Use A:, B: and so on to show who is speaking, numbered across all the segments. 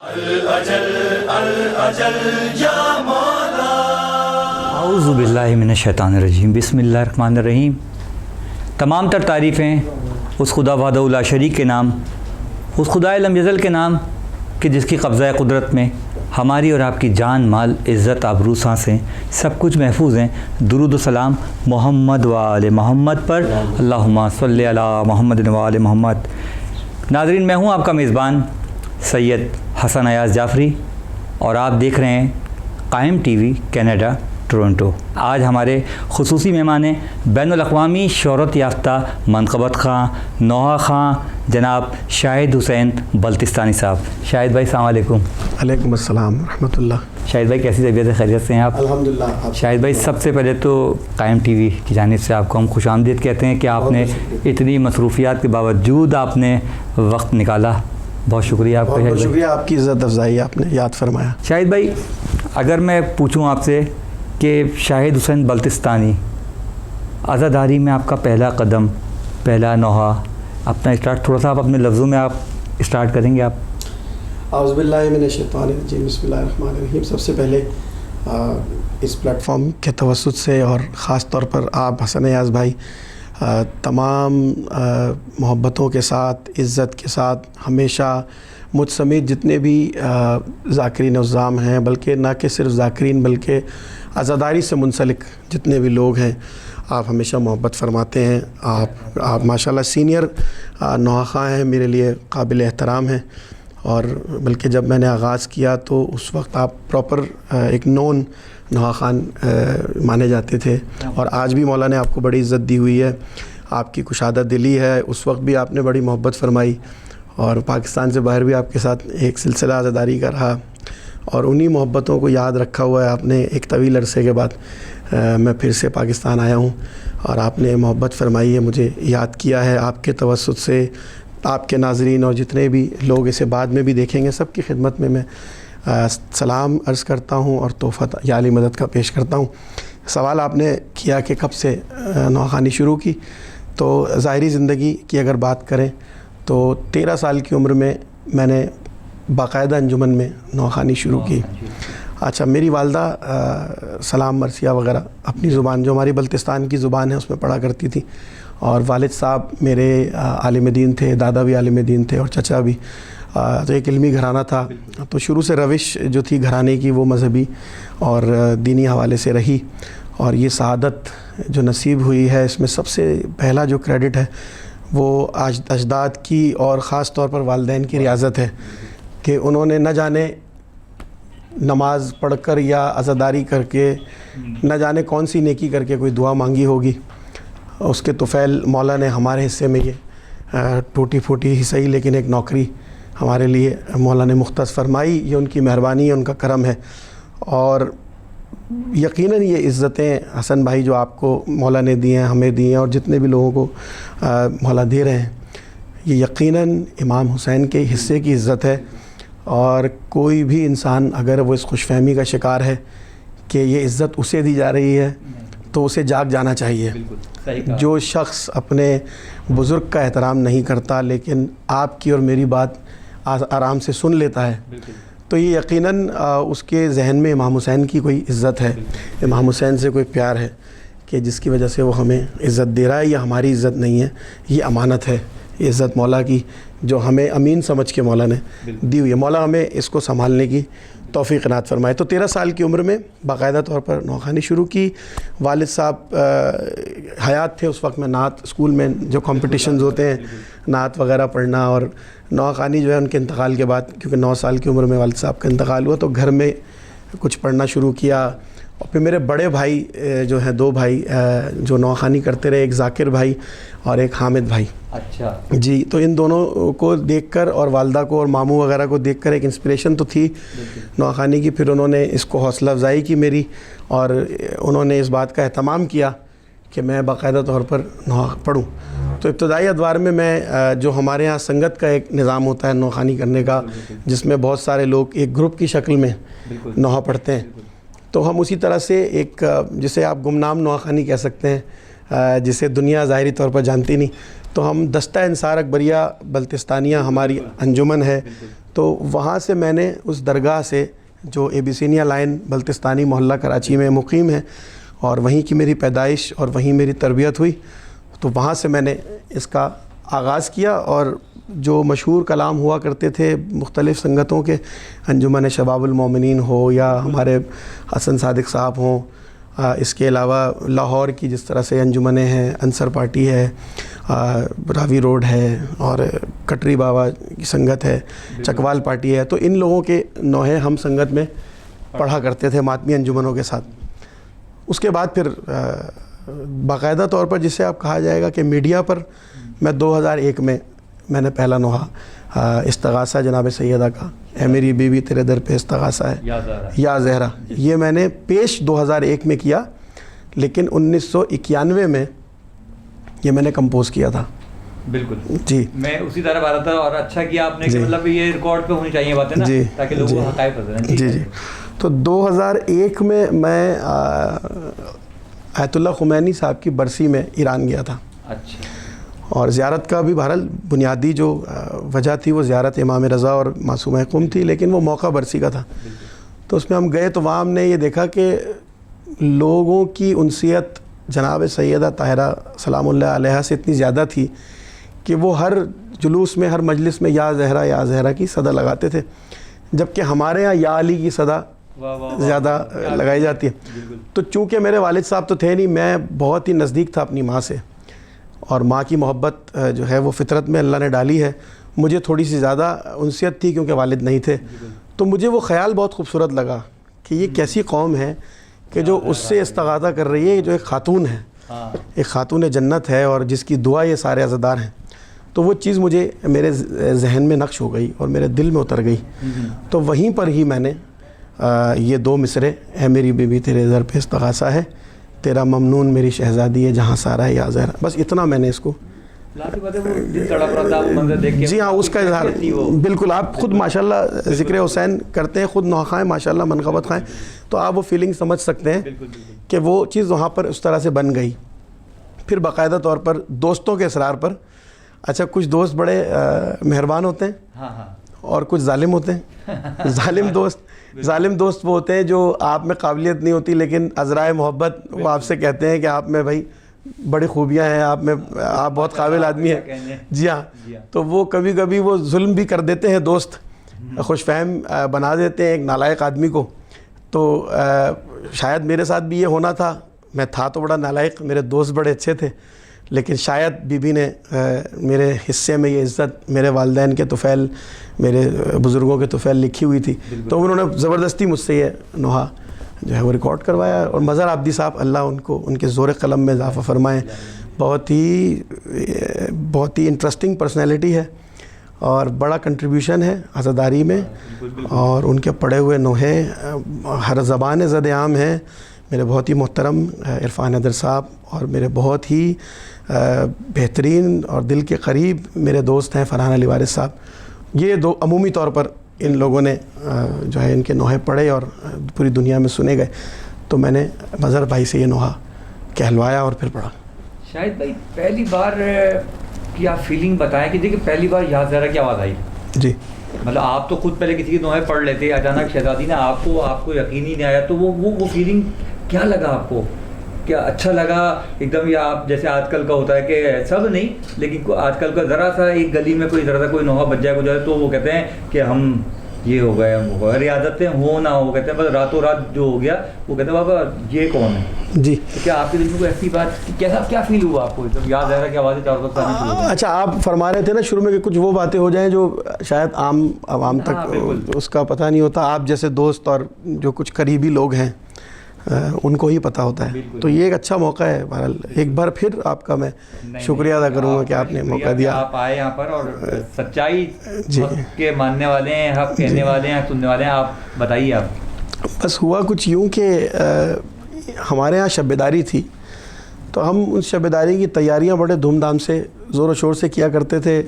A: اعوذ باللہ من الشیطان الرجیم، بسم اللہ الرحمن الرحیم۔ تمام تر تعریفیں اس خدا وحدہ لا شریک کے نام، اس خدائے لم یزل کے نام کہ جس کی قبضہ قدرت میں ہماری اور آپ کی جان، مال، عزت، آبرو، سانسیں سب کچھ محفوظ ہیں۔ درود و سلام محمد و آل محمد پر، اللہم صلی علی محمد و آل محمد۔ ناظرین، میں ہوں آپ کا میزبان سید حسن ایاز جعفری اور آپ دیکھ رہے ہیں قائم ٹی وی کینیڈا ٹورنٹو۔ آج ہمارے خصوصی مہمان ہیں بین الاقوامی شہرت یافتہ منقبت خواں، نوحہ خواں جناب شاہد حسین بلتستانی صاحب۔ شاہد بھائی السلام علیکم۔
B: وعلیکم السلام ورحمۃ اللہ۔
A: شاہد بھائی کیسی طبیعت ہے؟ خیریت سے ہیں آپ؟
B: الحمدللہ۔
A: شاہد بھائی سب سے پہلے تو قائم ٹی وی کی جانب سے آپ کو ہم خوش آمدید کہتے ہیں کہ آپ نے اتنی مصروفیات کے باوجود آپ نے وقت نکالا، بہت شکریہ آپ کا۔
B: بہت شکریہ، آپ کی عزت افزائی آپ نے یاد فرمایا۔
A: شاہد بھائی اگر میں پوچھوں آپ سے کہ شاہد حسین بلتستانی عزاداری میں آپ کا پہلا قدم، پہلا نوحہ اپنا اسٹارٹ، تھوڑا سا آپ اپنے لفظوں میں آپ اسٹارٹ کریں گے آپ؟
B: اعوذ باللہ من الشیطان الرجیم، بسم اللہ الرحمن الرحیم۔ سب سے پہلے اس پلیٹ فارم کے توسط سے اور خاص طور پر آپ حسن ایاز بھائی تمام محبتوں کے ساتھ، عزت کے ساتھ ہمیشہ مجھ سمیت جتنے بھی ذاکرین عظام ہیں، بلکہ نہ کہ صرف ذاکرین بلکہ عزاداری سے منسلک جتنے بھی لوگ ہیں، آپ ہمیشہ محبت فرماتے ہیں۔ آپ ماشاءاللہ سینئر نوحہ خواں ہیں، میرے لیے قابل احترام ہیں، اور بلکہ جب میں نے آغاز کیا تو اس وقت آپ پراپر ایک نون نوحہ خان مانے جاتے تھے، اور آج بھی مولا نے آپ کو بڑی عزت دی ہوئی ہے، آپ کی کشادہ دلی ہے۔ اس وقت بھی آپ نے بڑی محبت فرمائی، اور پاکستان سے باہر بھی آپ کے ساتھ ایک سلسلہ عزاداری کا رہا، اور انہی محبتوں کو یاد رکھا ہوا ہے آپ نے۔ ایک طویل عرصے کے بعد میں پھر سے پاکستان آیا ہوں، اور آپ نے محبت فرمائی ہے، مجھے یاد کیا ہے۔ آپ کے توسط سے آپ کے ناظرین اور جتنے بھی لوگ اسے بعد میں بھی دیکھیں گے، سب کی خدمت میں سلام عرض کرتا ہوں اور تحفہ یا علی مدد کا پیش کرتا ہوں۔ سوال آپ نے کیا کہ کب سے نوحہ خوانی شروع کی، تو ظاہری زندگی کی اگر بات کریں تو 13 سال کی عمر میں میں نے باقاعدہ انجمن میں نوحہ خوانی شروع کی۔ اچھا، میری والدہ سلام مرثیہ وغیرہ اپنی زبان، جو ہماری بلتستان کی زبان ہے، اس میں پڑھا کرتی تھی، اور والد صاحب میرے عالم دین تھے، دادا بھی عالم دین تھے اور چچا بھی، تو ایک علمی گھرانہ تھا۔ تو شروع سے روش جو تھی گھرانے کی وہ مذہبی اور دینی حوالے سے رہی، اور یہ سعادت جو نصیب ہوئی ہے، اس میں سب سے پہلا جو کریڈٹ ہے وہ اجداد کی اور خاص طور پر والدین کی ریاضت ہے، کہ انہوں نے نہ جانے نماز پڑھ کر یا عزاداری کر کے نہ جانے کون سی نیکی کر کے کوئی دعا مانگی ہوگی، اس کے طفیل مولا نے ہمارے حصے میں یہ ٹوٹی پھوٹی ہی صحیح لیکن ایک نوکری ہمارے لیے مولا نے مختص فرمائی۔ یہ ان کی مہربانی ہے، ان کا کرم ہے، اور یقیناً یہ عزتیں حسن بھائی جو آپ کو مولا نے دی ہیں، ہمیں دی ہیں، اور جتنے بھی لوگوں کو مولا دے رہے ہیں، یہ یقیناً امام حسین کے حصے کی عزت ہے۔ اور کوئی بھی انسان اگر وہ اس خوش فہمی کا شکار ہے کہ یہ عزت اسے دی جا رہی ہے تو اسے جاگ جانا چاہیے۔ جو شخص اپنے بزرگ کا احترام نہیں کرتا لیکن آپ کی اور میری بات آرام سے سن لیتا ہے، تو یہ یقیناً اس کے ذہن میں امام حسین کی کوئی عزت ہے، امام حسین سے کوئی پیار ہے، کہ جس کی وجہ سے وہ ہمیں عزت دے رہا ہے۔ یہ ہماری عزت نہیں ہے، یہ امانت ہے، یہ عزت مولا کی جو ہمیں امین سمجھ کے مولا نے دی ہوئی ہے۔ مولا ہمیں اس کو سنبھالنے کی توفیق عنایت فرمائے۔ تو 13 سال کی عمر میں باقاعدہ طور پر نوحہ خوانی شروع کی۔ والد صاحب حیات تھے اس وقت، میں نعت اسکول میں جو کمپٹیشنز ہوتے ہیں نعت وغیرہ پڑھنا، اور نوحہ خوانی جو ہے ان کے انتقال کے بعد، کیونکہ 9 سال کی عمر میں والد صاحب کا انتقال ہوا، تو گھر میں کچھ پڑھنا شروع کیا۔ اور پھر میرے بڑے بھائی جو ہیں، 2 بھائی جو نوحہ خوانی کرتے رہے، ایک ذاکر بھائی اور ایک حامد بھائی۔
A: اچھا
B: جی، تو ان دونوں کو دیکھ کر اور والدہ کو اور ماموں وغیرہ کو دیکھ کر ایک انسپریشن تو تھی نوحہ خوانی کی۔ پھر انہوں نے اس کو حوصلہ افزائی کی میری، اور انہوں نے اس بات کا اہتمام کیا کہ میں باقاعدہ طور پر نوحہ پڑھوں۔ تو ابتدائی ادوار میں جو ہمارے ہاں سنگت کا ایک نظام ہوتا ہے نوحہ خوانی کرنے کا، جس میں بہت سارے لوگ ایک گروپ کی شکل میں نوحہ پڑھتے ہیں، تو ہم اسی طرح سے ایک جسے آپ گمنام نوحہ خوانی کہہ سکتے ہیں، جسے دنیا ظاہری طور پر جانتی نہیں، تو ہم دستہ انصار اکبریہ بلتستانیہ ہماری انجمن ہے، تو وہاں سے میں نے اس درگاہ سے جو ایبیسینیا لائن بلتستانی محلہ کراچی میں مقیم ہے اور وہیں کی میری پیدائش اور وہیں میری تربیت ہوئی، تو وہاں سے میں نے اس کا آغاز کیا. اور جو مشہور کلام ہوا کرتے تھے مختلف سنگتوں کے، انجمن شباب المومنین ہو یا ہمارے حسن صادق صاحب ہوں، اس کے علاوہ لاہور کی جس طرح سے انجمنیں ہیں، انصر پارٹی ہے، راوی روڈ ہے، اور کٹری بابا کی سنگت ہے، چکوال پارٹی ہے، تو ان لوگوں کے نوحے ہم سنگت میں پڑھا کرتے تھے ماتمی انجمنوں کے ساتھ. اس کے بعد پھر باقاعدہ طور پر جسے آپ کہا جائے گا کہ میڈیا پر میں 2001 میں نے پہلا نوحہ استغاثہ جناب سیدہ کا، اے میری بیوی تیرے در پہ استغاثہ ہے یا زہرا، یہ میں نے پیش 2001 میں کیا، لیکن 1991 میں یہ میں نے کمپوز کیا تھا.
A: بالکل
B: جی
A: میں اسی طرح بات تھا، اور اچھا کیا آپ نے کہ مطلب یہ ریکارڈ پہ ہونی چاہیے باتیں نا، تاکہ لوگوں کو حقائق پتہ چلیں.
B: جی جی. تو 2001 میں آیت اللہ خمینی صاحب کی برسی میں ایران گیا تھا.
A: اچھا.
B: اور زیارت کا بھی بہرحال بنیادی جو وجہ تھی وہ زیارت امام رضا اور معصومہ قم تھی، لیکن وہ موقع برسی کا تھا. تو اس میں ہم گئے تو وہاں ہم نے یہ دیکھا کہ لوگوں کی انسیت جناب سیدہ طاہرہ سلام اللہ علیہا سے اتنی زیادہ تھی کہ وہ ہر جلوس میں، ہر مجلس میں یا زہرا کی صدا لگاتے تھے، جبکہ ہمارے ہاں یا علی کی صدا زیادہ لگائی جاتی ہے. تو چونکہ میرے والد صاحب تو تھے نہیں، میں بہت ہی نزدیک تھا اپنی ماں سے، اور ماں کی محبت جو ہے وہ فطرت میں اللہ نے ڈالی ہے. مجھے تھوڑی سی زیادہ انسیت تھی کیونکہ والد نہیں تھے، تو مجھے وہ خیال بہت خوبصورت لگا کہ یہ کیسی قوم ہے کہ جو اس سے استغاثہ کر رہی ہے، جو ایک خاتون ہے، ایک خاتون جنت ہے، اور جس کی دعا یہ سارے عزادار ہیں. تو وہ چیز مجھے میرے ذہن میں نقش ہو گئی اور میرے دل میں اتر گئی. تو وہیں پر ہی میں نے یہ 2 مصرے، اے میری بیوی تیرے در پہ استغاثہ ہے، تیرا ممنون میری شہزادی ہے جہاں سارا ہے یا زہرا، بس اتنا میں نے اس کو. جی ہاں، اس کا اظہار بالکل. آپ خود ماشاءاللہ ذکر حسین کرتے ہیں، خود نوخائیں ماشاءاللہ منقبت خائیں، تو آپ وہ فیلنگ سمجھ سکتے ہیں کہ وہ چیز وہاں پر اس طرح سے بن گئی. پھر باقاعدہ طور پر دوستوں کے اصرار پر، اچھا کچھ دوست بڑے مہربان ہوتے ہیں اور کچھ ظالم ہوتے ہیں. ظالم دوست وہ ہوتے ہیں جو آپ میں قابلیت نہیں ہوتی، لیکن عذرائے محبت وہ آپ سے کہتے ہیں کہ آپ میں بھائی بڑی خوبیاں ہیں، آپ بہت قابل آدمی ہیں. جی ہاں. تو وہ کبھی کبھی وہ ظلم بھی کر دیتے ہیں، دوست خوش فہم بنا دیتے ہیں ایک نالائق آدمی کو. تو شاید میرے ساتھ بھی یہ ہونا تھا. میں تھا تو بڑا نالائق، میرے دوست بڑے اچھے تھے، لیکن شاید بی بی نے میرے حصے میں یہ عزت میرے والدین کے طفیل، میرے بزرگوں کے طفیل لکھی ہوئی تھی. تو انہوں نے زبردستی مجھ سے یہ نوحہ جو ہے وہ ریکارڈ کروایا. اور مظہر عابدی صاحب، اللہ ان کے زور قلم میں اضافہ فرمائیں، بہت ہی انٹرسٹنگ پرسنالٹی ہے اور بڑا کنٹریبیوشن ہے عزاداری میں. اور ان کے پڑھے ہوئے نوحے ہر زبان زد عام ہیں. میرے بہت ہی محترم عرفان حیدر صاحب اور میرے بہت ہی بہترین اور دل کے قریب میرے دوست ہیں فرحان علی وارث صاحب. یہ 2 عمومی طور پر ان لوگوں نے جو ہے ان کے نوحے پڑھے اور پوری دنیا میں سنے گئے. تو میں نے مظہر بھائی سے یہ نوحہ کہلوایا اور پھر پڑھا.
A: شاہد بھائی پہلی بار کی آپ فیلنگ بتائیں کہ دیکھیں پہلی بار یا زہرا کی آواز آئی.
B: جی
A: مطلب آپ تو خود پہلے کسی کے نوحے پڑھ لیتے، اچانک شہزادی نے آپ کو یقین ہی نہیں آیا، تو وہ فیلنگ کیا لگا آپ کو؟ کیا اچھا لگا ایک دم، یا آپ جیسے آج کل کا ہوتا ہے کہ سب نہیں لیکن آج کل کا ذرا سا ایک گلی میں ذرا سا کوئی نوحہ بچ جائے تو وہ کہتے ہیں کہ ہم یہ ہو گئے، ہم ہو گئے، ریاضتیں ہو نہ ہو، کہتے ہیں بس راتوں رات جو ہو گیا وہ کہتے ہیں بابا یہ کون ہے.
B: جی.
A: تو کیا آپ کے دل میں کوئی ایسی بات، کیا فیل ہوا آپ کو جب یا زہرا کی آوازیں چاروں طرف آنا شروع ہوئی؟
B: اچھا آپ فرما رہے تھے نا شروع میں کہ کچھ وہ باتیں ہو جائیں جو شاید عام عوام تک اس کا پتہ نہیں ہوتا. آپ جیسے دوست اور جو کچھ قریبی لوگ ہیں ان کو ہی پتہ ہوتا ہے. تو یہ ایک اچھا موقع ہے. بہرحال ایک بار پھر آپ کا میں شکریہ ادا کروں گا کہ آپ نے موقع دیا.
A: آپ آئے یہاں پر اور سچائی کے ماننے والے ہیں، حق کہنے والے ہیں، سننے والے ہیں. آپ بتائیے. آپ
B: بس ہوا کچھ یوں کہ ہمارے ہاں شب بیداری تھی، تو ہم اس شب بیداری کی تیاریاں بڑے دھوم دھام سے زور و شور سے کیا کرتے تھے.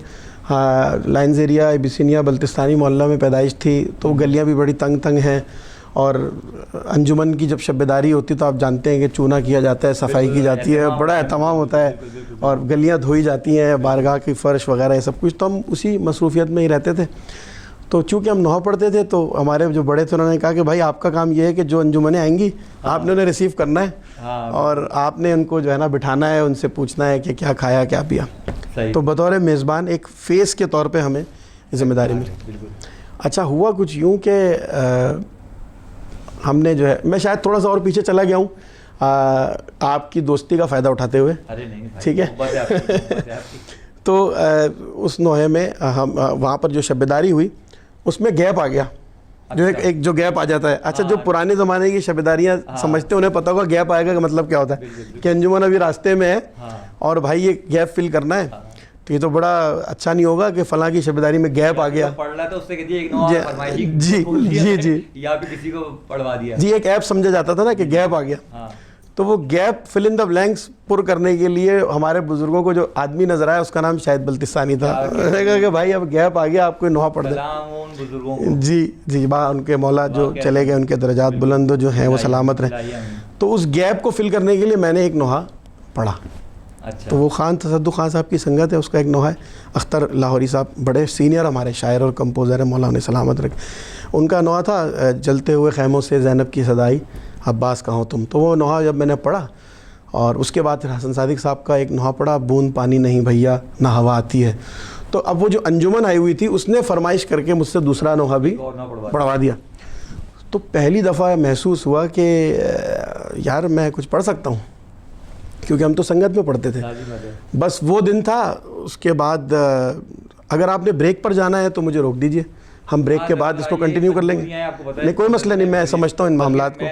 B: لائنز ایریا ایبیسینیا بلتستانی محلہ میں پیدائش تھی، تو گلیاں بھی بڑی تنگ تنگ ہیں. اور انجمن کی جب شب بیداری ہوتی تو آپ جانتے ہیں کہ چونا کیا جاتا ہے، صفائی کی جاتی ہے، بڑا اہتمام ہوتا ہے اور گلیاں دھوئی جاتی ہیں، بارگاہ کی فرش وغیرہ یہ سب کچھ. تو ہم اسی مصروفیت میں ہی رہتے تھے. تو چونکہ ہم نوحہ پڑھتے تھے تو ہمارے جو بڑے تھے انہوں نے کہا کہ بھائی آپ کا کام یہ ہے کہ جو انجمنیں آئیں گی آپ نے انہیں ریسیو کرنا ہے اور آپ نے ان کو جو ہے نا بٹھانا ہے, ان سے پوچھنا ہے کہ کیا کھایا کیا پیا. تو بطور میزبان ایک فیس کے طور پہ ہمیں ذمہ داری ملی. اچھا ہوا کچھ یوں کہ ہم نے جو ہے, میں شاید تھوڑا سا اور پیچھے چلا گیا ہوں آپ کی دوستی کا فائدہ اٹھاتے ہوئے, ٹھیک ہے. تو اس نوحے میں ہم وہاں پر جو شب بیداری ہوئی اس میں گیپ آ گیا, جو ایک جو گیپ آ جاتا ہے. اچھا جو پرانے زمانے کی شب بیداریاں سمجھتے ہیں انہیں پتہ ہوگا گیپ آئے گا کا مطلب کیا ہوتا ہے کہ انجمن ابھی راستے میں ہے اور بھائی یہ گیپ فل کرنا ہے. تو یہ تو بڑا اچھا نہیں ہوگا کہ فلاں کی شب بیداری میں گیپ آ گیا. جی ایک ایپ سمجھا جاتا تھا نا کہ گیپ آ گیا. تو وہ گیپ فل ان دا بلینکس پر کرنے کے لیے ہمارے بزرگوں کو جو آدمی نظر آیا اس کا نام شاید بلتستانی تھا. انہوں نے کہا کہ بھائی اب گیپ آ گیا, آپ کوئی نوحہ پڑھ دیں. جی ان کے مولا جو چلے گئے ان کے درجات بلند جو ہیں وہ سلامت رہیں. تو اس گیپ کو فل کرنے کے لیے میں نے ایک نوحہ پڑھا. تو وہ خان تصدق خان صاحب کی سنگت ہے, اس کا ایک نوحہ ہے. اختر لاہوری صاحب بڑے سینئر ہمارے شاعر اور کمپوزر ہیں, مولا انہیں سلامت رکھے. ان کا نوحہ تھا جلتے ہوئے خیموں سے زینب کی صدائی عباس کہاں تم. تو وہ نوحہ جب میں نے پڑھا اور اس کے بعد پھر حسن صادق صاحب کا ایک نوحہ پڑھا, بوند پانی نہیں بھیا نہ ہوا آتی ہے. تو اب وہ جو انجمن آئی ہوئی تھی اس نے فرمائش کر کے مجھ سے دوسرا نوحہ بھی پڑھوا دیا. تو پہلی دفعہ محسوس ہوا کہ یار میں کچھ پڑھ سکتا ہوں, کیونکہ ہم تو سنگت میں پڑھتے تھے. بس وہ دن تھا. اس کے بعد اگر آپ نے بریک پر جانا ہے تو مجھے روک دیجئے, ہم بریک کے بعد اس کو کنٹینیو کر لیں گے. نہیں کوئی مسئلہ نہیں, میں سمجھتا ہوں ان معاملات کو.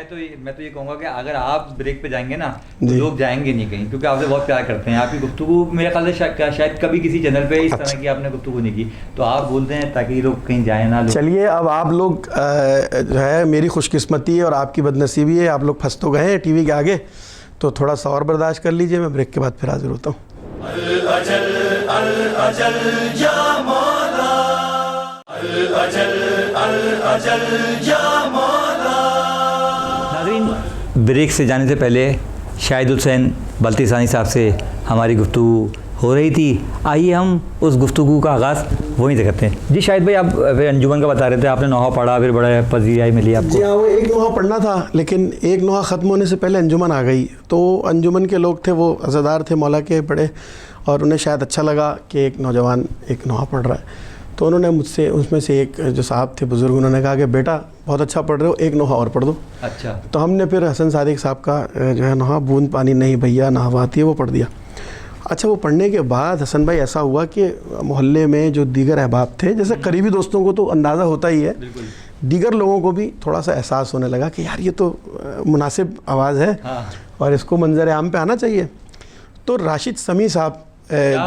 A: میں تو یہ کہوں گا کہ اگر آپ بریک پہ جائیں گے نا تو لوگ جائیں گے نہیں کہیں, کیونکہ آپ سے بہت پیار کرتے ہیں. آپ کی گفتگو میرے خیال سے شاید کبھی کسی چینل پہ اس طرح کی آپ نے گفتگو نہیں کی, تو آپ بولتے ہیں تاکہ لوگ کہیں جائیں نہ.
B: چلیے اب آپ لوگ جو ہے میری خوش قسمتی ہے اور آپ کی بد نصیبی ہے, آپ لوگ پھنس تو گئے ہیں ٹی وی کے آگے, تو تھوڑا سا اور برداشت کر لیجئے. میں بریک کے بعد پھر حاضر ہوتا ہوں. الاجل الاجل یا مولا, الاجل الاجل یا مولا.
A: ناظرین, بریک سے جانے سے پہلے شاہد حسین بلتستانی صاحب سے ہماری گفتگو ہو رہی تھی. آئیے ہم اس گفتگو کا آغاز وہیں سے کرتے ہیں. جی شاہد بھائی, آپ انجمن کا بتا رہے تھے, آپ نے نوحہ پڑھا, پھر بڑا پذیرائی ملی آپ کو.
B: جی ہاں, وہ ایک نوحہ پڑھنا تھا لیکن ایک نوحہ ختم ہونے سے پہلے انجمن آ گئی. تو انجمن کے لوگ تھے وہ عزادار تھے مولا کے بڑے, اور انہیں شاید اچھا لگا کہ ایک نوجوان ایک نوحہ پڑھ رہا ہے. تو انہوں نے مجھ سے, اس میں سے ایک جو صاحب تھے بزرگ, انہوں نے کہا کہ بیٹا بہت اچھا پڑھ رہے ہو, ایک نوحہ اور پڑھ دو.
A: اچھا. تو
B: ہم نے پھر حسن صادق صاحب کا جو ہے نوحہ بوند پانی نہیں بھیا نہ ہوا آتی ہے وہ پڑھ دیا. اچھا وہ پڑھنے کے بعد حسن بھائی ایسا ہوا کہ محلے میں جو دیگر احباب تھے, جیسے قریبی دوستوں کو تو اندازہ ہوتا ہی ہے, دیگر لوگوں کو بھی تھوڑا سا احساس ہونے لگا کہ یار یہ تو مناسب آواز ہے اور اس کو منظر عام پہ آنا چاہیے. تو راشد سمیع صاحب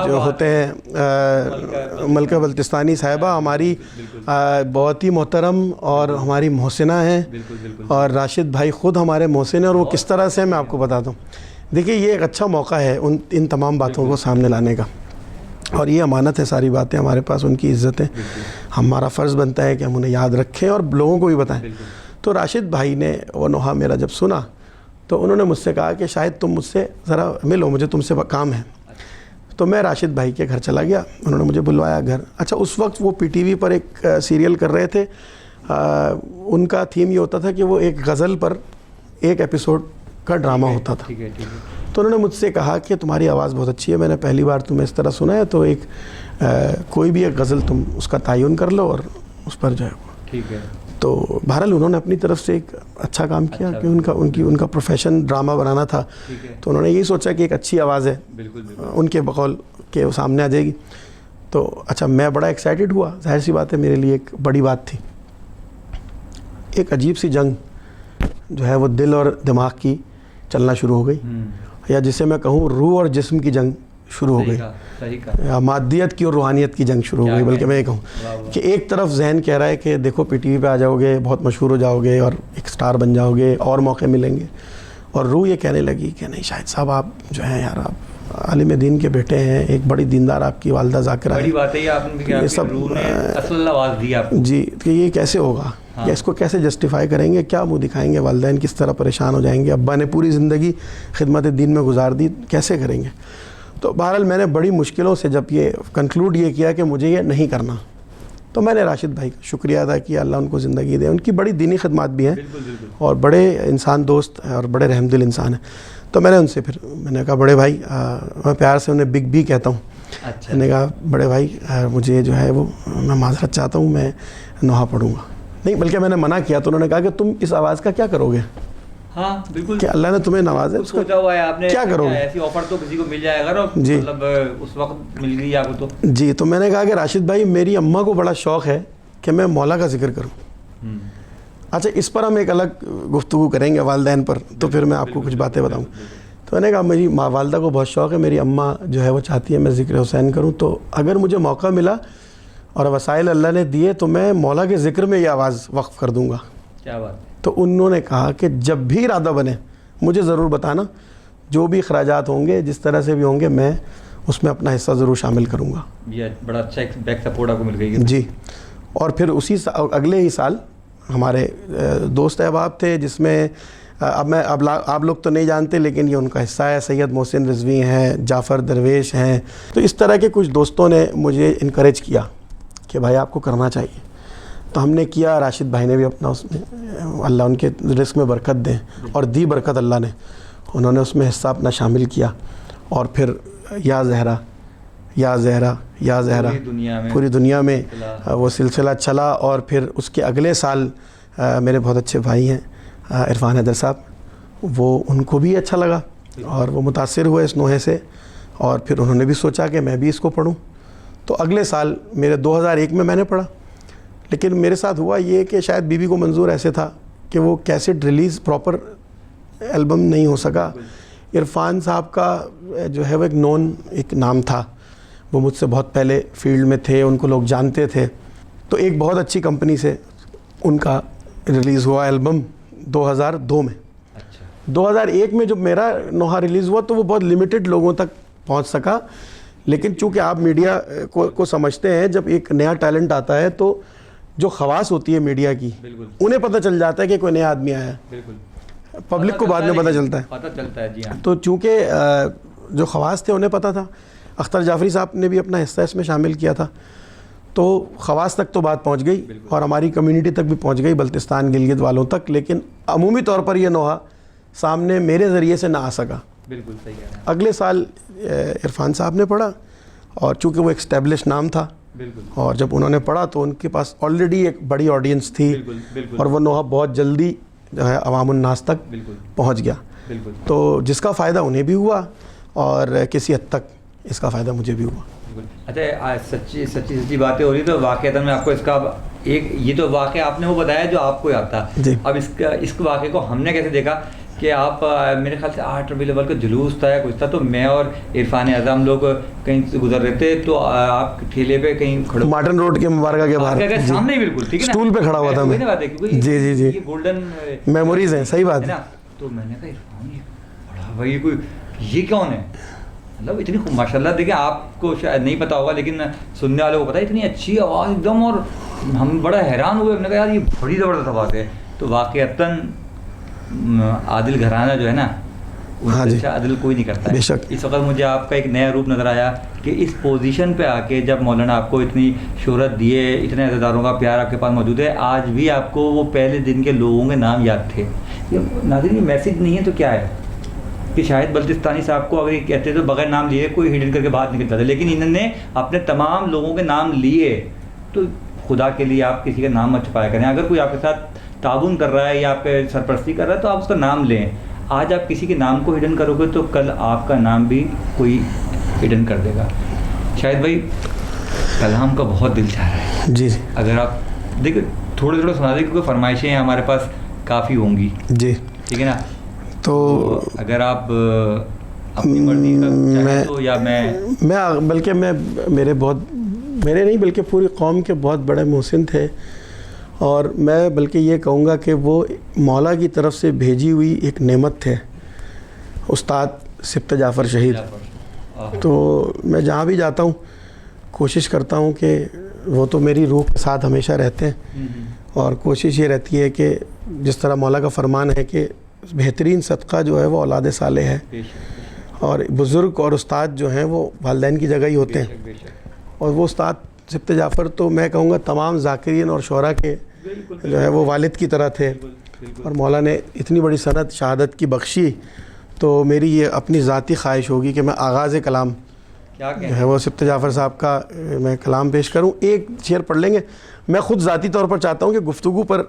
B: جو ہوتے ہیں, ملکہ بلتستانی صاحبہ ہماری بہت ہی محترم اور ہماری محسنہ ہیں, اور راشد بھائی خود ہمارے محسن ہیں. اور وہ کس طرح سے میں آپ کو بتاتا ہوں. دیکھیے یہ ایک اچھا موقع ہے ان تمام باتوں کو سامنے لانے کا, اور یہ امانت ہے ساری باتیں ہمارے پاس, ان کی عزتیں. ہمارا فرض بنتا ہے کہ ہم انہیں یاد رکھیں اور لوگوں کو بھی بتائیں. تو راشد بھائی نے وہ نوحہ میرا جب سنا تو انہوں نے مجھ سے کہا کہ شاید تم مجھ سے ذرا ملو, مجھے تم سے کام ہے. تو میں راشد بھائی کے گھر چلا گیا, انہوں نے مجھے بلوایا گھر. اچھا اس وقت وہ پی ٹی وی پر ایک سیریل کر رہے تھے, ان کا تھیم یہ ہوتا تھا کہ وہ ایک غزل پر ایک ایپیسوڈ کا ڈرامہ ہوتا تھا. تو انہوں نے مجھ سے کہا کہ تمہاری آواز بہت اچھی ہے, میں نے پہلی بار تمہیں اس طرح سنا ہے, تو ایک کوئی بھی ایک غزل تم اس کا تعین کر لو اور اس پر جو ہے. ٹھیک ہے. تو بہرحال انہوں نے اپنی طرف سے ایک اچھا کام کیا کہ ان کا پروفیشن ڈرامہ بنانا تھا. تو انہوں نے یہی سوچا کہ ایک اچھی آواز ہے, ان کے بقول کہ وہ سامنے آ جائے گی. تو اچھا میں بڑا ایکسائٹیڈ ہوا, ظاہر سی بات ہے میرے لیے ایک بڑی بات تھی. ایک عجیب سی جنگ جو ہے وہ دل اور دماغ کی چلنا شروع ہو گئی, یا جسے میں کہوں روح اور جسم کی جنگ شروع ہو گئی, یا مادیت کی اور روحانیت کی جنگ شروع ہو گئی. بلکہ میں یہ کہوں کہ ایک طرف ذہن کہہ رہا ہے کہ دیکھو پی ٹی وی پہ آ جاؤ گے, بہت مشہور ہو جاؤ گے اور ایک سٹار بن جاؤ گے, اور موقع ملیں گے. اور روح یہ کہنے لگی کہ نہیں شاہد صاحب آپ جو ہیں یار آپ عالم دین کے بیٹے ہیں, ایک بڑی دیندار آپ کی والدہ ذاکرہ ہے,
A: بڑی بات ہے یہ سب اصل آواز دی آپ
B: جی, کہ یہ کیسے ہوگا, یا اس کو کیسے جسٹیفائی کریں گے, کیا منہ دکھائیں گے, والدین کس طرح پریشان ہو جائیں گے, ابا نے پوری زندگی خدمت دین میں گزار دی, کیسے کریں گے. تو بہرحال میں نے بڑی مشکلوں سے جب یہ کنکلوڈ یہ کیا کہ مجھے یہ نہیں کرنا, تو میں نے راشد بھائی کا شکریہ ادا کیا, اللہ ان کو زندگی دے. ان کی بڑی دینی خدمات بھی ہیں
A: بالکل بالکل.
B: اور بڑے انسان دوست ہیں اور بڑے رحم دل انسان ہیں. تو میں نے ان سے پھر میں نے کہا بڑے بھائی, میں پیار سے انہیں بگ بی کہتا ہوں,
A: اچھا
B: میں نے کہا بڑے بھائی مجھے جو ہے وہ میں معذرت چاہتا ہوں, میں نوحہ پڑھوں گا. نہیں بلکہ میں نے منع کیا تو انہوں نے کہا کہ تم اس آواز کا کیا کرو گے,
A: ہاں بالکل,
B: کہ اللہ نے تمہیں نوازا, اس کا
A: سوچا ہوا ہے آپ نے
B: کیا کرو گے؟
A: ایسی آفر تو کسی کو مل جائے گا,
B: جی.
A: مطلب اس وقت مل گئی آپ کو تو.
B: جی, تو میں نے کہا کہ راشد بھائی میری اماں کو بڑا شوق ہے کہ میں مولا کا ذکر کروں. اچھا, اس پر ہم ایک الگ گفتگو کریں گے والدین پر, تو پھر میں آپ کو کچھ باتیں بتاؤں. تو میں نے کہا میری ماں والدہ کو بہت شوق ہے, میری اماں جو ہے وہ چاہتی ہے میں ذکر حسین کروں, تو اگر مجھے موقع ملا اور وسائل اللہ نے دیے تو میں مولا کے ذکر میں یہ آواز وقف کر دوں گا.
A: کیا بات ہے.
B: تو انہوں نے کہا کہ جب بھی ارادہ بنے مجھے ضرور بتانا, جو بھی اخراجات ہوں گے جس طرح سے بھی ہوں گے میں اس میں اپنا حصہ ضرور شامل کروں گا.
A: یہ بڑا اچھا ایک بیک سپورٹ آپ کو مل گئی.
B: جی, اور پھر اسی اگلے ہی سال ہمارے دوست احباب تھے, جس میں اب آپ لوگ تو نہیں جانتے لیکن یہ ان کا حصہ ہے, سید محسن رضوی ہیں, جعفر درویش ہیں. تو اس طرح کے کچھ دوستوں نے مجھے انکریج کیا کہ بھائی آپ کو کرنا چاہیے. تو ہم نے کیا, راشد بھائی نے بھی اپنا اس میں, اللہ ان کے رزق میں برکت دیں, اور دی برکت اللہ نے, انہوں نے اس میں حصہ اپنا شامل کیا. اور پھر یا زہرا یا زہرا یا زہرا پوری دنیا میں وہ سلسلہ چلا. اور پھر اس کے اگلے سال میرے بہت اچھے بھائی ہیں عرفان حیدر صاحب, وہ ان کو بھی اچھا لگا اور وہ متاثر ہوئے اس نوحے سے, اور پھر انہوں نے بھی سوچا کہ میں بھی اس کو پڑھوں. تو اگلے سال میرے 2001 میں نے پڑھا. لیکن میرے ساتھ ہوا یہ کہ شاید بی بی کو منظور ایسے تھا کہ وہ کیسٹ ریلیز پراپر البم نہیں ہو سکا. عرفان صاحب کا جو ہے وہ ایک نون ایک نام تھا, وہ مجھ سے بہت پہلے فیلڈ میں تھے, ان کو لوگ جانتے تھے. تو ایک بہت اچھی کمپنی سے ان کا ریلیز ہوا البم 2002 میں. 2001 میں جب میرا نوحہ ریلیز ہوا تو وہ بہت لمیٹڈ لوگوں تک پہنچ سکا. لیکن چونکہ آپ میڈیا کو سمجھتے ہیں, جب ایک نیا ٹیلنٹ آتا ہے تو جو خواص ہوتی ہے میڈیا کی انہیں پتہ چل جاتا ہے کہ کوئی نیا آدمی آیا ہے, پبلک کو بعد میں پتہ چلتا ہے.
A: جی ہاں.
B: تو چونکہ جو خواص تھے انہیں پتہ تھا, اختر جعفری صاحب نے بھی اپنا حصہ اس میں شامل کیا تھا, تو خواص تک تو بات پہنچ گئی اور ہماری کمیونٹی تک بھی پہنچ گئی, بلتستان گلگت والوں تک. لیکن عمومی طور پر یہ نوحہ سامنے میرے ذریعے سے نہ آ سکا.
A: بالکل صحیح ہے.
B: اگلے سال عرفان صاحب نے پڑھا, اور چونکہ وہ ایک اسٹیبلش نام تھا, اور جب انہوں نے پڑھا تو ان کے پاس آلریڈی ایک بڑی آڈینس تھی, اور وہ نوحہ بہت جلدی جو ہے عوام الناس تک پہنچ گیا. تو جس کا فائدہ انہیں بھی ہوا اور کسی حد تک اس کا فائدہ مجھے بھی ہوا.
A: اچھا, سچی باتیں ہو رہی تو واقعہ میں آپ کو اس کا ایک یہ تو واقعہ آپ نے وہ بتایا جو آپ کو یاد تھا. اب اس واقعے کو ہم نے کیسے دیکھا کہ آپ میرے خیال سے 8 ربیع الاول کا جلوس تھا یا کچھ تھا, تو میں اور عرفان اعظم لوگ کہیں سے گزر رہے تھے, تو آپ ٹھیلے پہ کہیں کھڑے
B: مارٹن روڈ کے مبارکہ کے باہر
A: سامنے بالکل ٹھیک ہے
B: اسٹول پہ کھڑا ہوا تھا میں. جی جی جی,
A: گولڈن
B: میموریز ہیں, صحیح بات ہے.
A: تو میں نے کہا عرفان بڑا بھائی کوئی یہ کون ہے, مطلب اتنی ماشاء اللہ. دیکھیں آپ کو شاید نہیں پتا ہوگا لیکن سننے والوں کو پتا ہے, اتنی اچھی آواز ایک دم, اور ہم بڑا حیران ہوئے. ہم نے کہا یار یہ بڑی زبردست آواز ہے. تو واقعتاً عادل گھرانہ جو ہے نا, اچھا عادل کوئی نہیں کرتا ہے. اس وقت مجھے آپ کا ایک نیا روپ نظر آیا کہ اس پوزیشن پہ آ کے جب مولانا آپ کو اتنی شہرت دیے, اتنے عزیزداروں کا پیار آپ کے پاس موجود ہے, آج بھی آپ کو وہ پہلے دن کے لوگوں کے نام یاد تھے. ناظرین یہ میسج نہیں ہے تو کیا ہے کہ شاید بلتستانی صاحب کو اگر یہ کہتے تو بغیر نام لیے کوئی ہڈن کر کے بات نکل جاتا, لیکن انہوں نے اپنے تمام لوگوں کے نام لیے. تو خدا کے لیے آپ کسی کا نام مت چھپایا کریں. اگر کوئی آپ کے ساتھ تعاون کر رہا ہے یا آپ کے سرپرستی کر رہا ہے تو آپ اس کا نام لیں. آج آپ کسی کے نام کو ہڈن کرو گے تو کل آپ کا نام بھی کوئی ہڈن کر دے گا. شاید بھائی کلام کا بہت دل چاہ رہا ہے.
B: جی
A: اگر آپ دیکھیں تھوڑے سنا دیں, کیونکہ فرمائشیں ہمارے پاس کافی ہوں گی. جی ٹھیک ہے نا. تو اگر آپ اپنی مرضی کا چاہیں تو, یا میں
B: بلکہ میرے نہیں بلکہ پوری قوم کے بہت بڑے محسن تھے, اور میں بلکہ یہ کہوں گا کہ وہ مولا کی طرف سے بھیجی ہوئی ایک نعمت تھے, استاد سبط جعفر شہید. تو میں جہاں بھی جاتا ہوں کوشش کرتا ہوں کہ وہ تو میری روح کے ساتھ ہمیشہ رہتے ہیں, اور کوشش یہ رہتی ہے کہ جس طرح مولا کا فرمان ہے کہ بہترین صدقہ جو ہے وہ اولاد صالح ہے, اور بزرگ اور استاد جو ہیں وہ والدین کی جگہ ہی ہوتے ہیں. اور وہ استاد سبط جعفر تو میں کہوں گا تمام ذاکرین اور شعراء کے جو ہے وہ والد کی طرح تھے، اور مولا نے اتنی بڑی سند شہادت کی بخشی، تو میری یہ اپنی ذاتی خواہش ہوگی کہ میں آغاز کلام جو ہے وہ سبط جعفر صاحب کا میں کلام پیش کروں. ایک شعر پڑھ لیں گے. میں خود ذاتی طور پر چاہتا ہوں کہ گفتگو پر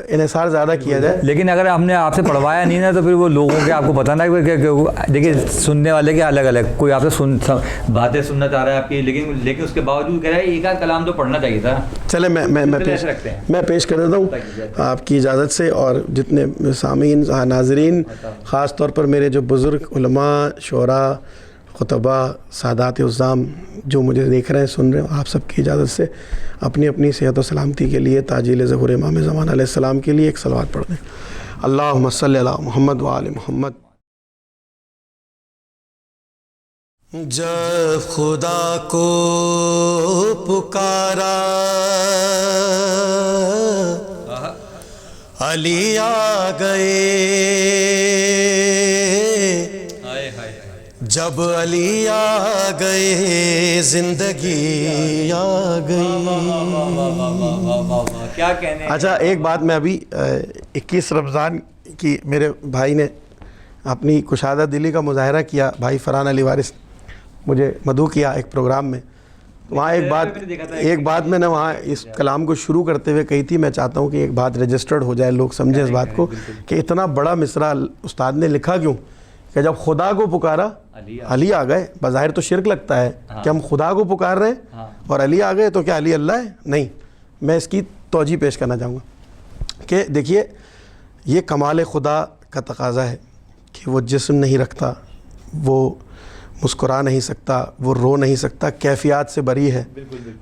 B: انحصار زیادہ کیا جائے،
A: لیکن اگر ہم نے آپ سے پڑھوایا نہیں نا تو پھر وہ لوگوں کے آپ کو پتہ نہ کہ دیکھیے سننے والے کے الگ الگ، کوئی آپ سے باتیں سننا چاہ رہا ہے آپ کی، لیکن اس کے باوجود کہہ رہا ہے ایک آدھ کلام تو پڑھنا چاہیے تھا.
B: چلے میں پیش کر دیتا ہوں آپ کی اجازت سے، اور جتنے سامعین ناظرین، خاص طور پر میرے جو بزرگ علماء، شعراء، خطباء، سادات عظام جو مجھے دیکھ رہے ہیں، سن رہے ہیں، آپ سب کی اجازت سے اپنی اپنی صحت و سلامتی کے لیے تاجیل ظہور امام زمان علیہ السلام کے لیے ایک صلوات پڑھ دیں. اللہم صلی علی محمد وآل محمد. جب خدا کو پکارا علی آ گئے، جب علی آ گئے زندگی آ گئی.
A: کیا کہنے.
B: اچھا ایک بات، میں ابھی 21 رمضان کی میرے بھائی نے اپنی کشادہ دلی کا مظاہرہ کیا، بھائی فرحان علی وارث مجھے مدعو کیا ایک پروگرام میں. وہاں ایک بات میں نے وہاں اس کلام کو شروع کرتے ہوئے کہی تھی، میں چاہتا ہوں کہ ایک بات رجسٹرڈ ہو جائے، لوگ سمجھیں اس بات کو کہ اتنا بڑا مصرع استاد نے لکھا کیوں کہ جب خدا کو پکارا علی آ گئے. بظاہر تو شرک لگتا ہے کہ ہم خدا کو پکار رہے ہیں اور علی آ گئے، تو کیا علی اللہ ہے؟ نہیں. میں اس کی توجہ پیش کرنا چاہوں گا کہ دیکھیے یہ کمال خدا کا تقاضا ہے کہ وہ جسم نہیں رکھتا، وہ مسکرا نہیں سکتا، وہ رو نہیں سکتا، کیفیات سے بری ہے،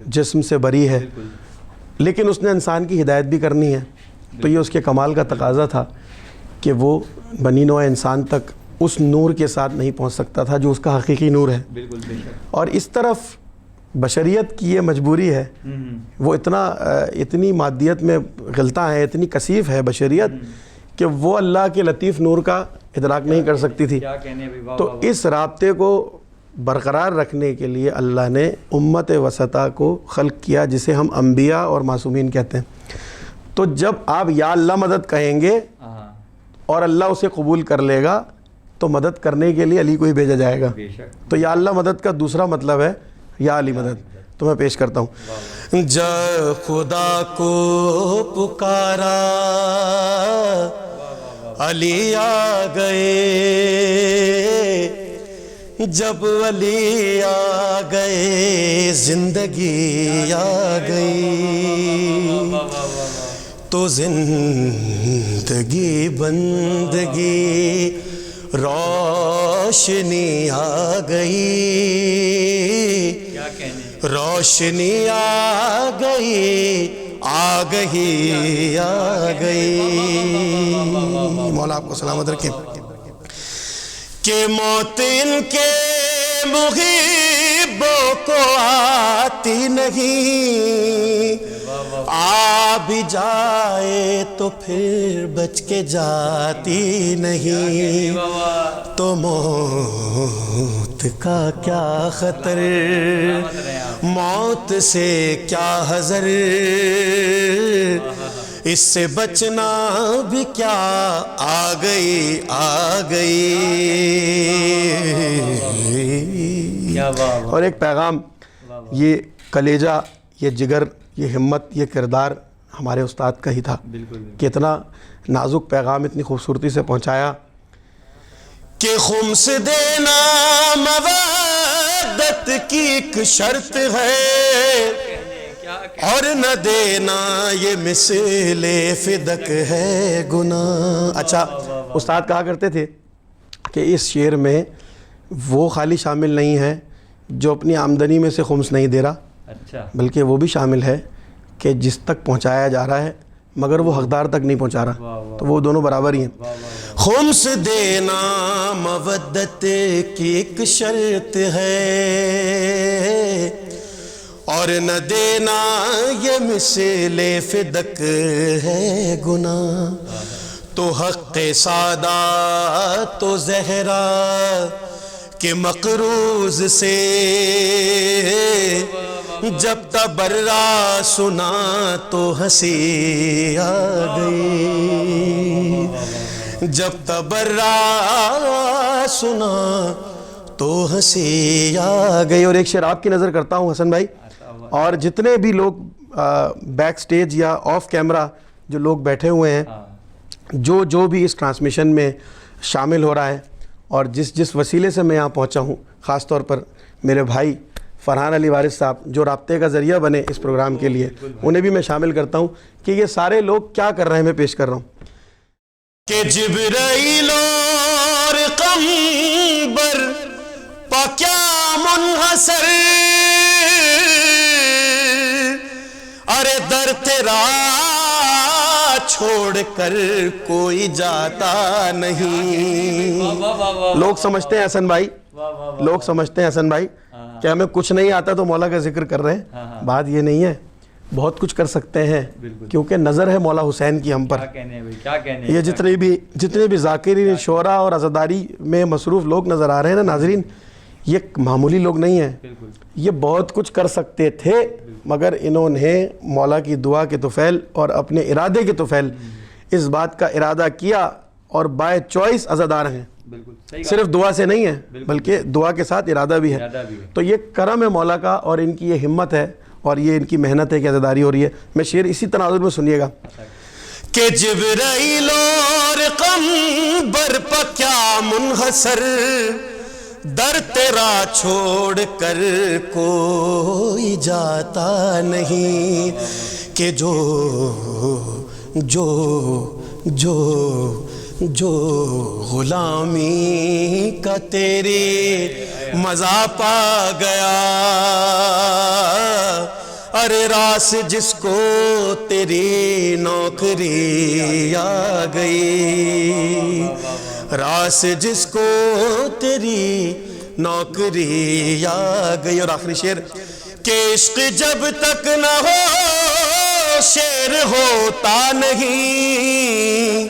B: جسم سے بری ہے، لیکن اس نے انسان کی ہدایت بھی کرنی ہے. تو یہ اس کے کمال کا تقاضا تھا کہ وہ بنی نوع انسان تک اس نور کے ساتھ نہیں پہنچ سکتا تھا جو اس کا حقیقی نور ہے. اور اس طرف بشریت کی یہ مجبوری ہے، وہ اتنی مادیت میں غلطاں ہے، اتنی کثیف ہے بشریت کہ وہ اللہ کے لطیف نور کا ادراک نہیں کر سکتی تھی. تو اس رابطے کو برقرار رکھنے کے لیے اللہ نے امت وسطیٰ کو خلق کیا، جسے ہم انبیاء اور معصومین کہتے ہیں. تو جب آپ یا اللہ مدد کہیں گے اور اللہ اسے قبول کر لے گا تو مدد کرنے کے لیے علی کو ہی بھیجا جائے گا. تو یا اللہ مدد کا دوسرا مطلب ہے یا علی مدد. تو میں پیش کرتا ہوں. جب خدا کو پکارا علی آ گئے، جب علی آ گئے زندگی آ گئی، تو زندگی بندگی روشنی آ گئی، روشنی آ گئی، آ گئی، آ گئی. مولا آپ کو سلامت رکھے. کہ موت ان کے محبوں کو آتی نہیں، آ بھی جائے تو پھر بچ کے جاتی نہیں. تو موت کا کیا خطر، موت سے کیا حذر، اس سے بچنا بھی کیا، آ گئی، آ گئی. اور ایک پیغام، یہ کلیجہ، یہ جگر، یہ ہمت، یہ کردار ہمارے استاد کا ہی تھا کہ اتنا نازک پیغام اتنی خوبصورتی سے پہنچایا کہ خمس دینا مودت کی ایک شرط ہے، اور نہ دینا یہ مثل فدق ہے گناہ. اچھا استاد کہا کرتے تھے کہ اس شعر میں وہ خالی شامل نہیں ہے جو اپنی آمدنی میں سے خمس نہیں دے رہا، بلکہ وہ بھی شامل ہے کہ جس تک پہنچایا جا رہا ہے مگر وہ حقدار تک نہیں پہنچا رہا. تو وہ دونوں برابر ہی ہیں. خمس دینا مودت کی ایک شرط ہے، اور نہ دینا یہ مثل فدق ہے گناہ. تو حق سادات و زہرا کے مقروض سے جب تبرا سنا تو ہنسی آ گئی، جب تبرا سنا تو ہنسی آ گئی۔ اور ایک شعر آپ کی نظر کرتا ہوں حسن بھائی، اور جتنے بھی لوگ بیک سٹیج یا آف کیمرہ جو لوگ بیٹھے ہوئے ہیں، جو بھی اس ٹرانسمیشن میں شامل ہو رہا ہے، اور جس وسیلے سے میں یہاں پہنچا ہوں، خاص طور پر میرے بھائی فرحان علی وارث صاحب جو رابطے کا ذریعہ بنے اس پروگرام کے لیے، انہیں بھی میں شامل کرتا ہوں کہ یہ سارے لوگ کیا کر رہے ہیں، میں پیش کر رہا ہوں کہ جبرائیل اور قمبر پا کیا منحصر، ارے در تیرا چھوڑ کر کوئی جاتا نہیں۔ لوگ سمجھتے ہیں حسن بھائی، لوگ سمجھتے ہیں حسن بھائی کہ ہمیں کچھ نہیں آتا تو مولا کا ذکر کر رہے ہیں، بات یہ نہیں ہے، بہت کچھ کر سکتے ہیں، کیونکہ نظر ہے مولا حسین کی ہم پر۔ یہ جتنے بھی ذاکرین شعرا اور عزاداری میں مصروف لوگ نظر آ رہے ہیں نا ناظرین، یہ معمولی لوگ نہیں ہیں، یہ بہت کچھ کر سکتے تھے، مگر انہوں نے مولا کی دعا کے طفیل اور اپنے ارادے کے طفیل اس بات کا ارادہ کیا، اور بائی چوائس عزادار ہیں، صرف دعا سے نہیں ہے بلکہ دعا کے ساتھ ارادہ بھی ہے۔ تو یہ کرم ہے مولا کا، اور ان کی یہ ہمت ہے، اور یہ ان کی محنت ہے کہ عزاداری ہو رہی ہے۔ میں شعر اسی تناظر میں سنیے گا کہ جبرائیل اور قمبر پا کیا منحصر، در تیرا چھوڑ کر کوئی جاتا نہیں، کہ جو غلامی کا تیرے مزہ پا گیا، ارے راس جس کو تیری نوکری آ گئی، راس جس کو تیری نوکری آ گئی۔ اور آخری شعر کہ عشق جب تک نہ ہو شعر ہوتا نہیں،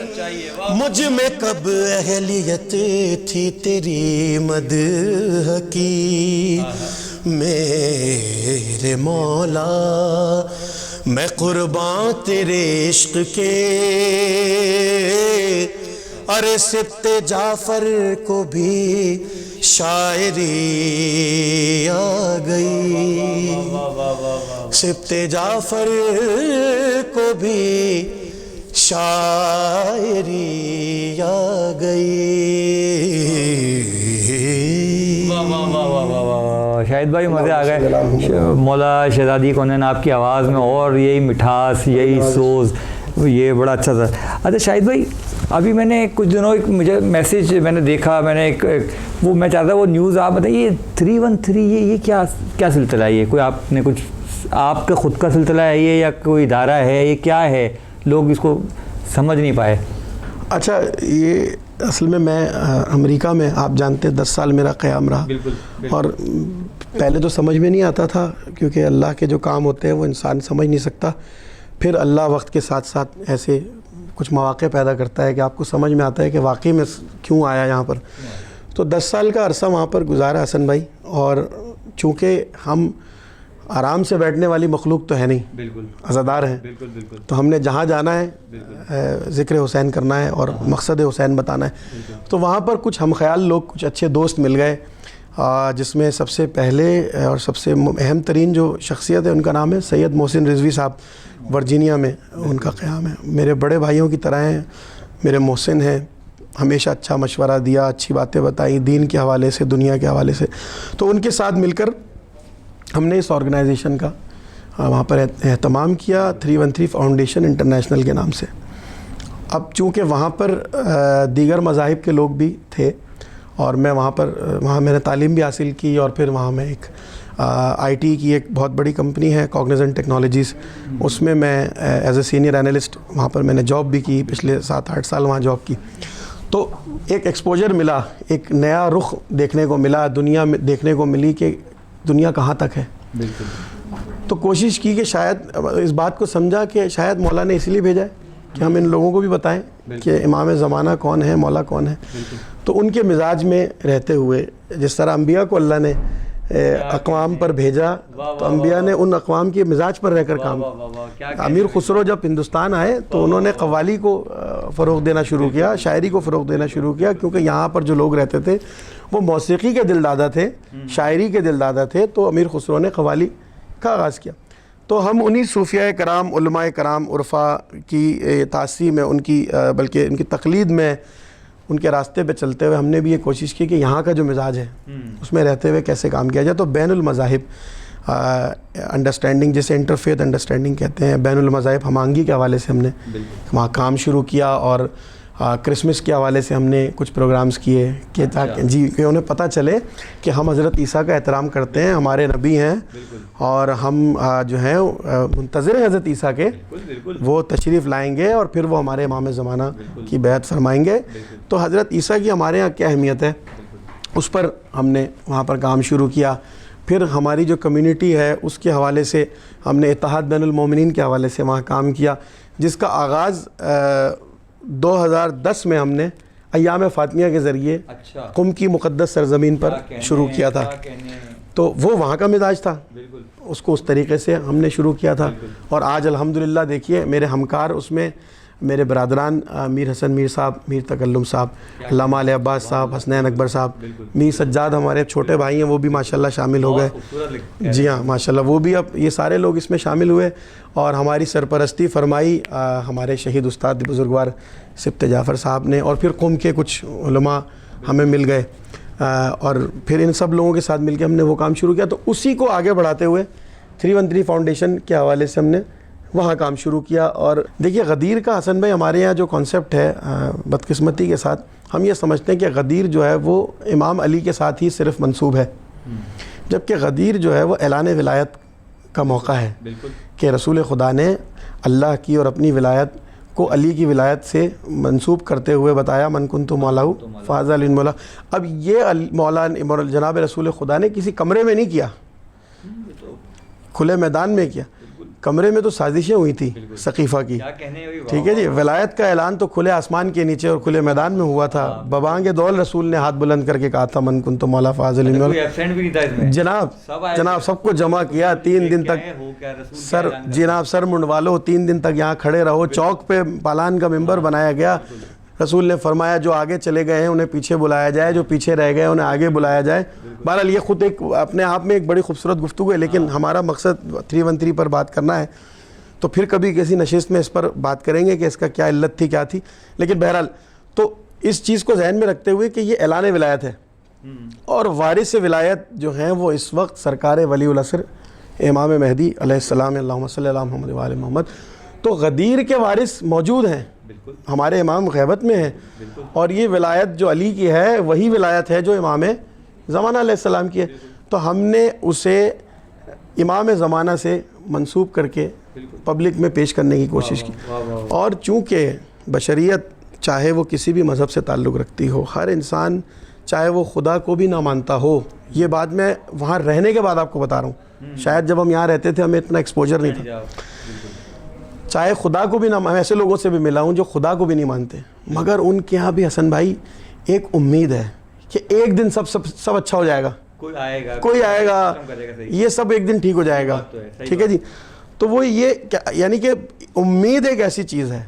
B: مجھ میں کب اہلیت تھی تیری مدح کی، میرے مولا میں قرباں تیرے عشق کے، ارے سبت جعفر کو بھی شاعری آ گئی، سبت جعفر کو بھی شاعری آ گئی۔
A: شاہد بھائی مزے آ گئے، مولا شہزادی کونین آپ کی آواز میں، اور یہی مٹھاس، یہی سوز، یہ بڑا اچھا تھا۔ اچھا شاہد بھائی، ابھی میں نے کچھ دنوں ایک مجھے میسیج میں نے دیکھا، میں نے ایک وہ میں چاہتا وہ نیوز آپ بتائیے، یہ 313 یہ کیا سلسلہ ہے؟ یہ کوئی آپ نے کچھ آپ کا خود کا سلسلہ ہے یہ، یا کوئی ادارہ ہے، یہ کیا ہے؟ لوگ اس کو سمجھ نہیں پائے۔
B: اچھا، یہ اصل میں امریکہ میں آپ جانتے 10 سال میرا قیام رہا، اور پہلے تو سمجھ میں نہیں آتا تھا، کیونکہ اللہ کے جو کام ہوتے ہیں وہ انسان سمجھ نہیں سکتا، پھر اللہ وقت کے ساتھ ساتھ ایسے کچھ مواقع پیدا کرتا ہے کہ آپ کو سمجھ میں آتا ہے کہ واقعی میں کیوں آیا یہاں پر۔ تو 10 سال کا عرصہ وہاں پر گزارا حسن بھائی، اور چونکہ ہم آرام سے بیٹھنے والی مخلوق تو ہے نہیں، عزادار ہیں، تو ہم نے جہاں جانا ہے ذکر حسین کرنا ہے اور مقصد حسین بتانا ہے۔ تو وہاں پر کچھ ہم خیال لوگ، کچھ اچھے دوست مل گئے، جس میں سب سے پہلے اور سب سے اہم ترین جو شخصیت ہے ان کا نام ہے سید محسن رضوی صاحب، ورجینیا میں ان کا قیام ہے۔ میرے بڑے بھائیوں کی طرح ہیں، میرے محسن ہیں، ہمیشہ اچھا مشورہ دیا، اچھی باتیں بتائیں دین کے حوالے سے، دنیا کے حوالے سے۔ تو ان کے ساتھ مل کر ہم نے اس آرگنائزیشن کا وہاں پر اہتمام کیا، 313 فاؤنڈیشن انٹرنیشنل کے نام سے۔ اب چونکہ وہاں پر دیگر مذاہب کے لوگ بھی تھے، اور میں وہاں میں نے تعلیم بھی حاصل کی، اور پھر وہاں میں ایک آئی ٹی کی ایک بہت بڑی کمپنی ہے کاگنیزنٹ ٹیکنالوجیز، اس میں ایز اے سینئر اینالسٹ وہاں پر میں نے جاب بھی کی، پچھلے 7-8 سال وہاں جاب کی۔ تو ایک ایکسپوجر ملا، ایک نیا رخ دیکھنے کو ملا، دنیا میں دیکھنے کو ملی کہ دنیا کہاں تک ہے۔ تو کوشش کی کہ شاید اس بات کو سمجھا کہ شاید مولا نے اسی لیے بھیجا ہے کہ ہم ان لوگوں کو بھی بتائیں کہ امام زمانہ کون ہے، مولا کون ہے۔ تو ان کے مزاج میں رہتے ہوئے، جس طرح انبیاء کو اللہ نے اقوام پر بھیجا تو انبیاء نے ان اقوام کے مزاج پر رہ کر کام. امیر خسرو جب ہندوستان آئے تو انہوں نے قوالی کو فروغ دینا شروع کیا, شاعری کو فروغ دینا شروع کیا, کیونکہ یہاں پر جو لوگ رہتے تھے وہ موسیقی کے دل دادا تھے, شاعری کے دل دادا تھے, تو امیر خسرو نے قوالی کا آغاز کیا. تو ہم انہی صوفیاء کرام, علماء کرام, عرفاء کی تاثیر میں, ان کی بلکہ ان کی تقلید میں, ان کے راستے پہ چلتے ہوئے ہم نے بھی یہ کوشش کی کہ یہاں کا جو مزاج ہے اس میں رہتے ہوئے کیسے کام کیا جائے. تو بین المذاہب انڈرسٹینڈنگ, جسے انٹرفیتھ انڈرسٹینڈنگ کہتے ہیں, بین المذاہب ہمانگی کے حوالے سے ہم نے وہاں کام شروع کیا, اور کرسمس کے حوالے سے ہم نے کچھ پروگرامز کیے کہ تاکہ کہ انہیں پتہ چلے کہ ہم حضرت عیسیٰ کا احترام کرتے ہیں, ہمارے نبی ہیں, اور ہم جو ہیں منتظر ہیں حضرت عیسیٰ کے, وہ تشریف لائیں گے اور پھر وہ ہمارے امام زمانہ کی بیعت فرمائیں گے. تو حضرت عیسیٰ کی ہمارے یہاں کیا اہمیت ہے اس پر ہم نے وہاں پر کام شروع کیا. پھر ہماری جو کمیونٹی ہے اس کے حوالے سے ہم نے اتحاد بین المومنین کے حوالے سے وہاں کام کیا, جس کا آغاز 2010 میں ہم نے ایام فاطمیہ کے ذریعے قم کی مقدس سرزمین پر شروع کیا تھا. تو وہ وہاں کا مزاج تھا, اس کو اس طریقے سے ہم نے شروع کیا تھا. اور آج الحمدللہ دیکھیے میرے ہمکار اس میں میرے برادران میر حسن میر صاحب, میر تکلم صاحب, علامہ علی عباس صاحب, حسنین اکبر صاحب, میر سجاد ہمارے چھوٹے بھائی ہیں, وہ بھی ماشاءاللہ شامل ہو گئے. جی ہاں ماشاءاللہ, وہ بھی اب یہ سارے لوگ اس میں شامل ہوئے. اور ہماری سرپرستی فرمائی ہمارے شہید استاد بزرگوار سبت جعفر صاحب نے, اور پھر قوم کے کچھ علماء ہمیں مل گئے, اور پھر ان سب لوگوں کے ساتھ مل کے ہم نے وہ کام شروع کیا. تو اسی کو آگے بڑھاتے ہوئے 313 فاؤنڈیشن کے حوالے سے ہم نے وہاں کام شروع کیا. اور دیکھیے غدیر کا حسن بھائی ہمارے یہاں جو کانسیپٹ ہے بدقسمتی کے ساتھ ہم یہ سمجھتے ہیں کہ غدیر جو ہے وہ امام علی کے ساتھ ہی صرف منسوب ہے, جبکہ غدیر جو ہے وہ اعلان ولایت کا موقع ہے کہ رسول خدا نے اللہ کی اور اپنی ولایت کو علی کی ولایت سے منسوب کرتے ہوئے بتایا من کنت مولاہو فہذا علی مولا. اب یہ مولا جناب رسول خدا نے کسی کمرے میں نہیں کیا, کھلے میدان میں کیا. کمرے میں تو سازشیں ہوئی تھی سقیفہ کی, ٹھیک ہے جی. ولایت کا اعلان تو کھلے آسمان کے نیچے اور کھلے میدان میں ہوا تھا. ببانگ دول رسول نے ہاتھ بلند کر کے کہا تھا من کنت مولا فاضل جناب سب کو جمع کیا 3 دن تک. سر منڈوالو 3 دن تک یہاں کھڑے رہو. چوک پہ پالان کا ممبر بنایا گیا. رسول نے فرمایا جو آگے چلے گئے ہیں انہیں پیچھے بلایا جائے, جو پیچھے رہ گئے انہیں آگے بلایا جائے. بہرحال یہ خود ایک اپنے آپ میں ایک بڑی خوبصورت گفتگو ہے, لیکن ہمارا مقصد 313 پر بات کرنا ہے, تو پھر کبھی کسی نشست میں اس پر بات کریں گے کہ اس کا کیا علت تھی, کیا تھی. لیکن بہرحال تو اس چیز کو ذہن میں رکھتے ہوئے کہ یہ اعلان ولایت ہے, اور وارث ولایت جو ہیں وہ اس وقت سرکار ولی العصر امام مہدی علیہ السلام, اللہم صلی علی محمد و آل محمد. تو غدیر کے وارث موجود ہیں, ہمارے امام غیبت میں ہیں, اور یہ ولایت جو علی کی ہے وہی ولایت ہے جو امام زمانہ علیہ السلام کی ہے. تو ہم نے اسے امام زمانہ سے منسوب کر کے پبلک میں پیش کرنے کی کوشش کی. اور چونکہ بشریت چاہے وہ کسی بھی مذہب سے تعلق رکھتی ہو, ہر انسان چاہے وہ خدا کو بھی نہ مانتا ہو, یہ بات میں وہاں رہنے کے بعد آپ کو بتا رہا ہوں, شاید جب ہم یہاں رہتے تھے ہمیں اتنا ایکسپوجر نہیں تھا. چاہے خدا کو بھی نہ, میں ایسے لوگوں سے بھی ملا ہوں جو خدا کو بھی نہیں مانتے, مگر ان کے یہاں بھی حسن بھائی ایک امید ہے کہ ایک دن سب اچھا ہو جائے گا, کوئی آئے گا, یہ سب ایک دن ٹھیک ہو جائے گا. ٹھیک ہے جی. تو وہ یہ یعنی کہ امید ایک ایسی چیز ہے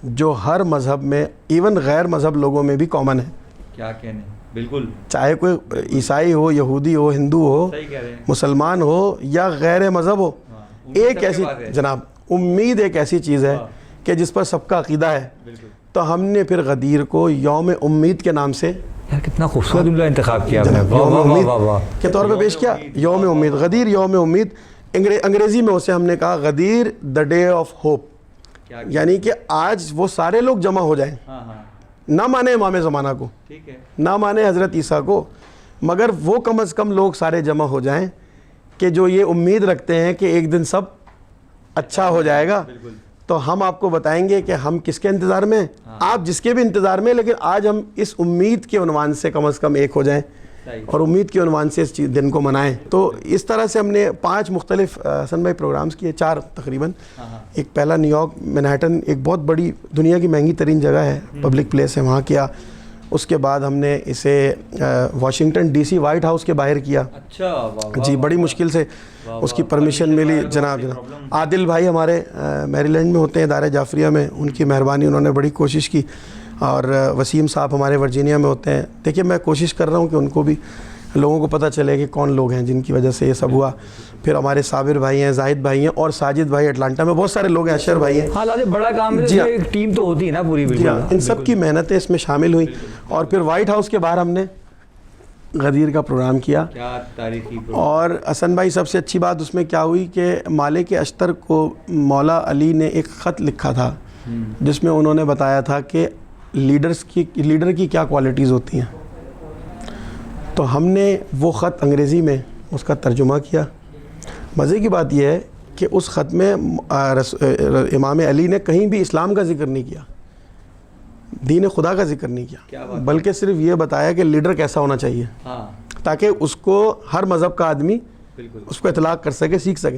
B: جو ہر مذہب میں, ایون غیر مذہب لوگوں میں بھی کامن ہے.
A: کیا کہنے, بالکل,
B: چاہے کوئی عیسائی ہو, یہودی ہو, ہندو ہو, مسلمان ہو یا غیر مذہب ہو, ایک ایسی جناب امید ایک ایسی چیز ہے کہ جس پر سب کا عقیدہ ہے. تو ہم نے پھر غدیر کو یوم امید کے نام سے,
A: یار کتنا خوبصورت جملہ انتخاب کیا,
B: یوم امید کے طور پہ پیش کیا. یوم امید, غدیر یوم امید. انگریزی میں اسے ہم نے کہا غدیر دا ڈے آف ہوپ, یعنی کہ آج وہ سارے لوگ جمع ہو جائیں, نہ مانے امام زمانہ کو, نہ مانے حضرت عیسیٰ کو, مگر وہ کم از کم لوگ سارے جمع ہو جائیں کہ جو یہ امید رکھتے ہیں کہ ایک دن سب اچھا ہو جائے گا. تو ہم آپ کو بتائیں گے کہ ہم کس کے انتظار میں ہیں, آپ جس کے بھی انتظار میں, لیکن آج ہم اس امید کے عنوان سے کم از کم ایک ہو جائیں اور امید کے عنوان سے اس دن کو منائیں. تو اس طرح سے ہم نے 5 مختلف حسن بھائی پروگرامز کیے, 4 تقریباً. ایک پہلا نیو یارک مینہٹن, ایک بہت بڑی دنیا کی مہنگی ترین جگہ ہے, پبلک پلیس ہے, وہاں کیا. اس کے بعد ہم نے اسے Washington D C White House کے باہر کیا.
A: اچھا
B: جی بڑی مشکل سے اس کی پرمیشن ملی. جناب عادل بھائی ہمارے میری لینڈ میں ہوتے ہیں ادارہ جعفریہ میں, ان کی مہربانی, انہوں نے بڑی کوشش کی. اور وسیم صاحب ہمارے ورجینیا میں ہوتے ہیں. دیکھیے میں کوشش کر رہا ہوں کہ ان کو بھی لوگوں کو پتہ چلے کہ کون لوگ ہیں جن کی وجہ سے یہ سب ہوا. پھر ہمارے صابر بھائی ہیں, زاہد بھائی ہیں, اور ساجد بھائی اٹلانٹا میں, بہت سارے لوگ ہیں, اشر بھائی ہیں.
A: ہاں بڑا کام ہے, ایک ٹیم تو ہوتی ہے نا پوری.
B: جی ہاں, ان سب کی محنتیں اس میں شامل ہوئیں. اور پھر وائٹ ہاؤس کے باہر ہم نے غدیر کا پروگرام کیا. اور حسن بھائی سب سے اچھی بات اس میں کیا ہوئی کہ مالک اشتر کو مولا علی نے ایک خط لکھا تھا جس میں انہوں نے بتایا تھا کہ لیڈر کی کیا کوالٹیز ہوتی ہیں. تو ہم نے وہ خط انگریزی میں اس کا ترجمہ کیا. مزے کی بات یہ ہے کہ اس خط میں امام علی نے کہیں بھی اسلام کا ذکر نہیں کیا, دین خدا کا ذکر نہیں کیا, بلکہ صرف یہ بتایا کہ لیڈر کیسا ہونا چاہیے تاکہ اس کو ہر مذہب کا آدمی اس کو اطلاق کر سکے, سیکھ سکے.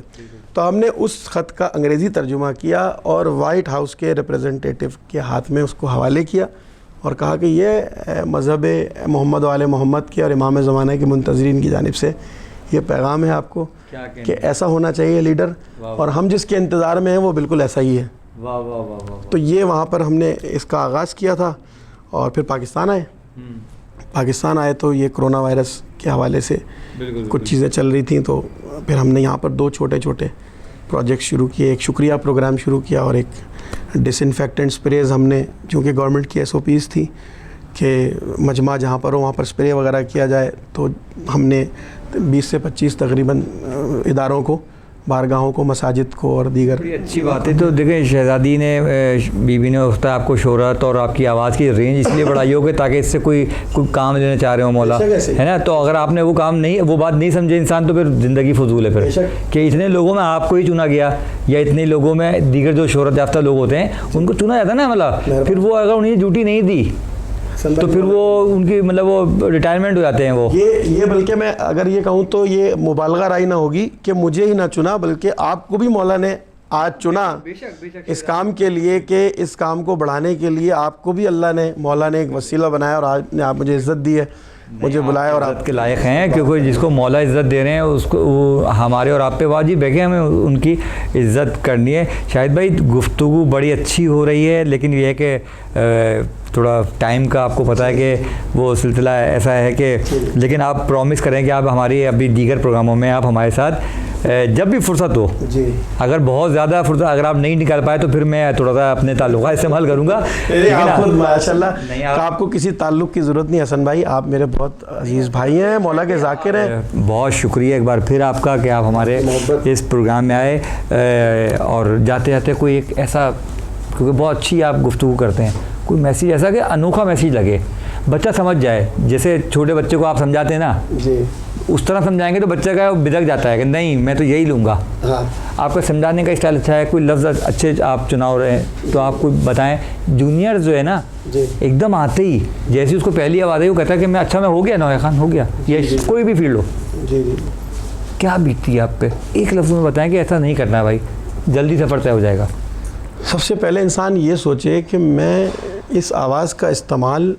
B: تو ہم نے اس خط کا انگریزی ترجمہ کیا اور وائٹ ہاؤس کے ریپریزنٹیٹیو کے ہاتھ میں اس کو حوالے کیا اور کہا کہ یہ مذہب محمد و آل محمد کے اور امام زمانہ کے منتظرین کی جانب سے یہ پیغام ہے آپ کو کہ ایسا ہونا چاہیے لیڈر, اور ہم جس کے انتظار میں ہیں وہ بالکل ایسا ہی ہے. تو یہ وہاں پر ہم نے اس کا آغاز کیا تھا. اور پھر پاکستان آئے تو یہ کرونا وائرس کے حوالے سے کچھ چیزیں چل رہی تھیں, تو پھر ہم نے یہاں پر 2 چھوٹے پروجیکٹ شروع کیے. ایک شکریہ پروگرام شروع کیا اور ایک ڈس انفیکٹنٹ سپریز ہم نے, چونکہ گورنمنٹ کی SOPs تھی کہ مجمع جہاں پر ہو وہاں پر سپرے وغیرہ کیا جائے, تو ہم نے 20 سے 25 تقریباً اداروں کو, بارگاہوں کو, مساجد کو اور دیگر.
A: اچھی بات ہے. تو دیکھیں شہزادی نے, بیوی نے اس آپ کو شہرت اور آپ کی آواز کی رینج اس لیے بڑھائی ہو کہ تاکہ اس سے کوئی کام لینا چاہ رہے ہوں مولا, ہے نا. تو اگر آپ نے وہ کام نہیں, وہ بات نہیں سمجھے انسان, تو پھر زندگی فضول ہے پھر, کہ اتنے لوگوں میں آپ کو ہی چنا گیا یا اتنے لوگوں میں دیگر جو شہرت یافتہ لوگ ہوتے ہیں ان کو چنا جاتا ہے نا مطلب, پھر وہ اگر انہیں ڈیوٹی نہیں دی تو پھر وہ ان کی مطلب وہ ریٹائرمنٹ ہو جاتے ہیں. وہ
B: یہ بلکہ میں اگر یہ کہوں تو یہ مبالغہ رائے نہ ہوگی کہ مجھے ہی نہ چنا بلکہ آپ کو بھی مولا نے آج چنا اس کام کے لیے, کہ اس کام کو بڑھانے کے لیے آپ کو بھی اللہ نے, مولا نے ایک وسیلہ بنایا اور آج نے آپ مجھے عزت دی ہے, مجھے بلایا, اور آپ
A: کے لائق ہیں, کیونکہ جس کو مولا عزت دے رہے ہیں اس کو ہمارے اور آپ پہ واجب ہے کہ ہمیں ان کی عزت کرنی ہے. شاہد بھائی گفتگو بڑی اچھی ہو رہی ہے, لیکن یہ ہے کہ تھوڑا ٹائم کا آپ کو پتہ ہے کہ وہ سلسلہ ایسا ہے کہ, لیکن آپ پرومس کریں کہ آپ ہماری ابھی دیگر پروگراموں میں آپ ہمارے ساتھ جب بھی فرصت ہو, اگر بہت زیادہ فرصت اگر آپ نہیں نکال پائے تو پھر میں تھوڑا سا اپنے تعلقات استعمال کروں گا.
B: ماشاء اللہ آپ کو کسی تعلق کی ضرورت نہیں حسن بھائی, آپ میرے بہت عزیز بھائی ہیں, مولا کے ذاکر ہیں.
A: بہت شکریہ ایک بار پھر آپ کا کہ آپ ہمارے اس پروگرام میں آئے, اور جاتے جاتے کوئی ایک ایسا, کیونکہ بہت اچھی آپ گفتگو کرتے ہیں, کوئی میسیج ایسا کہ انوکھا میسیج لگے, بچہ سمجھ جائے, جیسے چھوٹے بچے کو آپ سمجھاتے ہیں نا, اس طرح سمجھائیں گے تو بچہ کا بدک جاتا ہے کہ نہیں میں تو یہی لوں گا. آپ کا سمجھانے کا اسٹائل اچھا ہے, کوئی لفظ اچھے آپ چنا رہے ہیں, تو آپ کو بتائیں. جونیئر جو ہے نا ایک دم آتے ہی جیسی اس کو پہلی آواز آئی وہ کہتا ہے کہ میں ہو گیا, نوح خان ہو گیا, یا کوئی بھی فیلڈ ہو, کیا بیتتی ہے آپ پہ, ایک لفظ میں بتائیں کہ ایسا نہیں کرنا ہے بھائی, جلدی سفر طے ہو جائے گا.
B: سب سے پہلے انسان یہ سوچے کہ میں اس آواز کا استعمال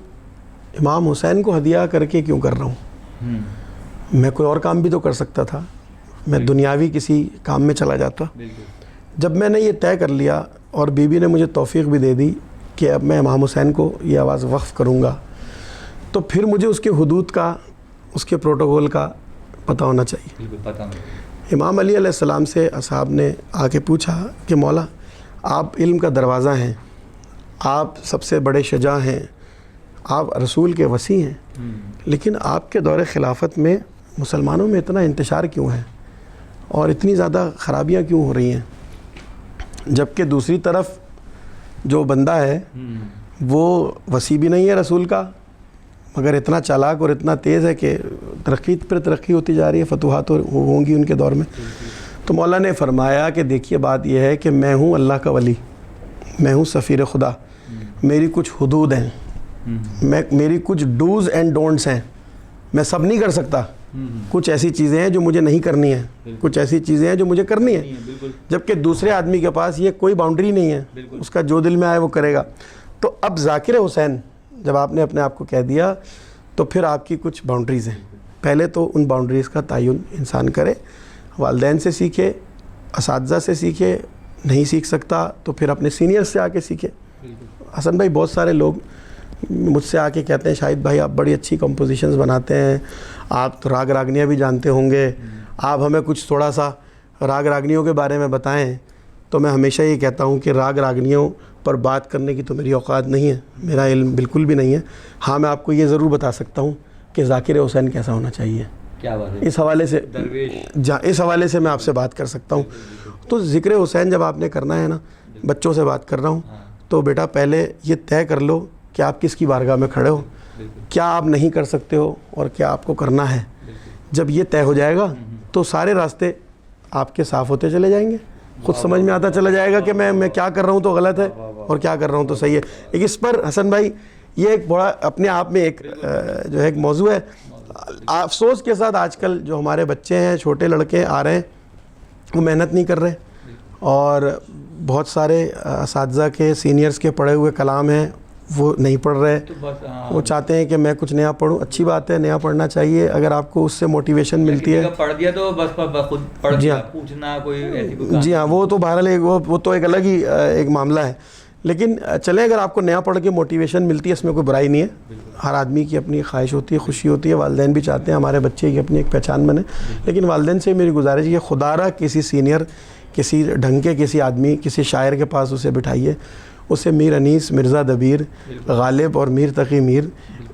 B: امام حسین کو ہدیہ کر کے کیوں کر رہا ہوں. میں کوئی اور کام بھی تو کر سکتا تھا, میں دنیاوی کسی کام میں چلا جاتا. جب میں نے یہ طے کر لیا اور بیوی نے مجھے توفیق بھی دے دی کہ اب میں امام حسین کو یہ آواز وقف کروں گا, تو پھر مجھے اس کے حدود کا, اس کے پروٹوکول کا پتہ ہونا چاہیے. امام علی علیہ السلام سے اصحاب نے آ کے پوچھا کہ مولا آپ علم کا دروازہ ہیں, آپ سب سے بڑے شجاع ہیں, آپ رسول کے وصی ہیں, لیکن آپ کے دور خلافت میں مسلمانوں میں اتنا انتشار کیوں ہے اور اتنی زیادہ خرابیاں کیوں ہو رہی ہیں, جبکہ دوسری طرف جو بندہ ہے وہ وصی بھی نہیں ہے رسول کا, مگر اتنا چالاک اور اتنا تیز ہے کہ ترقی پر ترقی ہوتی جا رہی ہے, فتوحات ہوں گی ان کے دور میں. تو مولا نے فرمایا کہ دیکھیے بات یہ ہے کہ میں ہوں اللہ کا ولی, میں ہوں سفیر خدا, میری کچھ حدود ہیں, میری کچھ ڈوز اینڈ ڈونٹس ہیں, میں سب نہیں کر سکتا. کچھ ایسی چیزیں ہیں جو مجھے نہیں کرنی ہیں, کچھ ایسی چیزیں ہیں جو مجھے کرنی ہیں, جبکہ دوسرے آدمی کے پاس یہ کوئی باؤنڈری نہیں ہے, اس کا جو دل میں آئے وہ کرے گا. تو اب ذاکر حسین جب آپ نے اپنے آپ کو کہہ دیا تو پھر آپ کی کچھ باؤنڈریز ہیں. پہلے تو ان باؤنڈریز کا تعین انسان کرے, والدین سے سیکھے, اساتذہ سے سیکھے, نہیں سیکھ سکتا تو پھر اپنے سینئر سے آ کے سیکھے. حسن بھائی, بہت سارے لوگ مجھ سے آ کے کہتے ہیں شاہد بھائی آپ بڑی اچھی کمپوزیشنز بناتے ہیں, آپ تو راگ راگنیاں بھی جانتے ہوں گے, آپ ہمیں کچھ تھوڑا سا راگ راگنیوں کے بارے میں بتائیں. تو میں ہمیشہ یہ کہتا ہوں کہ راگ راگنیوں پر بات کرنے کی تو میری اوقات نہیں ہے, میرا علم بالکل بھی نہیں ہے. ہاں میں آپ کو یہ ضرور بتا سکتا ہوں کہ ذاکر حسین کیسا ہونا چاہیے.
A: کیا بات ہے,
B: اس حوالے سے اس حوالے سے میں آپ سے بات کر سکتا ہوں. تو ذکر حسین جب آپ نے کرنا ہے نا, بچوں سے بات کر رہا ہوں, تو بیٹا پہلے یہ طے کر لو کہ آپ کس کی بارگاہ میں کھڑے ہو, کیا آپ نہیں کر سکتے ہو اور کیا آپ کو کرنا ہے. جب یہ طے ہو جائے گا تو سارے راستے آپ کے صاف ہوتے چلے جائیں گے, خود سمجھ میں آتا چلا جائے گا کہ میں کیا کر رہا ہوں تو غلط ہے اور کیا کر رہا ہوں تو صحیح ہے. ایک اس پر حسن بھائی یہ ایک بڑا اپنے آپ میں ایک جو ہے ایک موضوع ہے. افسوس کے ساتھ آج کل جو ہمارے بچے ہیں, چھوٹے لڑکے آ رہے ہیں, وہ محنت نہیں کر رہے, اور بہت سارے اساتذہ کے سینئرز کے پڑھے ہوئے کلام ہیں وہ نہیں پڑھ رہے. وہ چاہتے ہیں کہ میں کچھ نیا پڑھوں. اچھی بات ہے, نیا پڑھنا چاہیے, اگر آپ کو اس سے موٹیویشن ملتی ہے.
A: پڑھ دیا تو بس خود پڑھ دیا, پوچھنا کوئی ایسی.
B: جی ہاں, وہ تو بہرحال وہ تو ایک الگ ہی ایک معاملہ ہے. لیکن چلیں, اگر آپ کو نیا پڑھ کے موٹیویشن ملتی ہے اس میں کوئی برائی نہیں ہے. ہر آدمی کی اپنی خواہش ہوتی ہے, خوشی ہوتی ہے. والدین بھی چاہتے ہیں ہمارے بچے کی اپنی ایک پہچان بنے. لیکن والدین سے میری گزارش ہے, خدا را کسی سینئر, کسی ڈھنگ کے کسی آدمی, کسی شاعر کے پاس اسے بٹھائیے, اسے میر انیس, مرزا دبیر, غالب اور میر تقی میر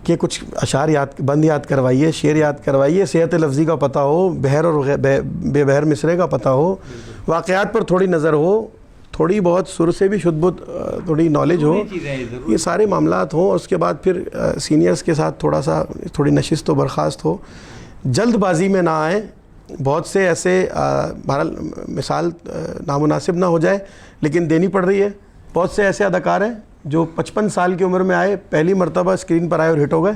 B: کے کچھ اشعار بند یاد کروائیے, شعر یاد کروائیے, صحت لفظی کا پتہ ہو, بحر اور بے بحر مصرے کا پتہ ہو, واقعات پر تھوڑی نظر ہو, تھوڑی بہت سر سے بھی شدھ بت تھوڑی نالج ہو, یہ سارے معاملات ہوں. اور اس کے بعد پھر سینئرز کے ساتھ تھوڑی نشست و برخاست ہو. جلد بازی میں نہ آئیں. بہت سے ایسے بہرحال مثال نامناسب نہ ہو جائے لیکن دینی پڑ رہی ہے. بہت سے ایسے اداکار ہیں جو 55 سال کی عمر میں آئے, پہلی مرتبہ اسکرین پر آئے اور ہٹ ہو گئے.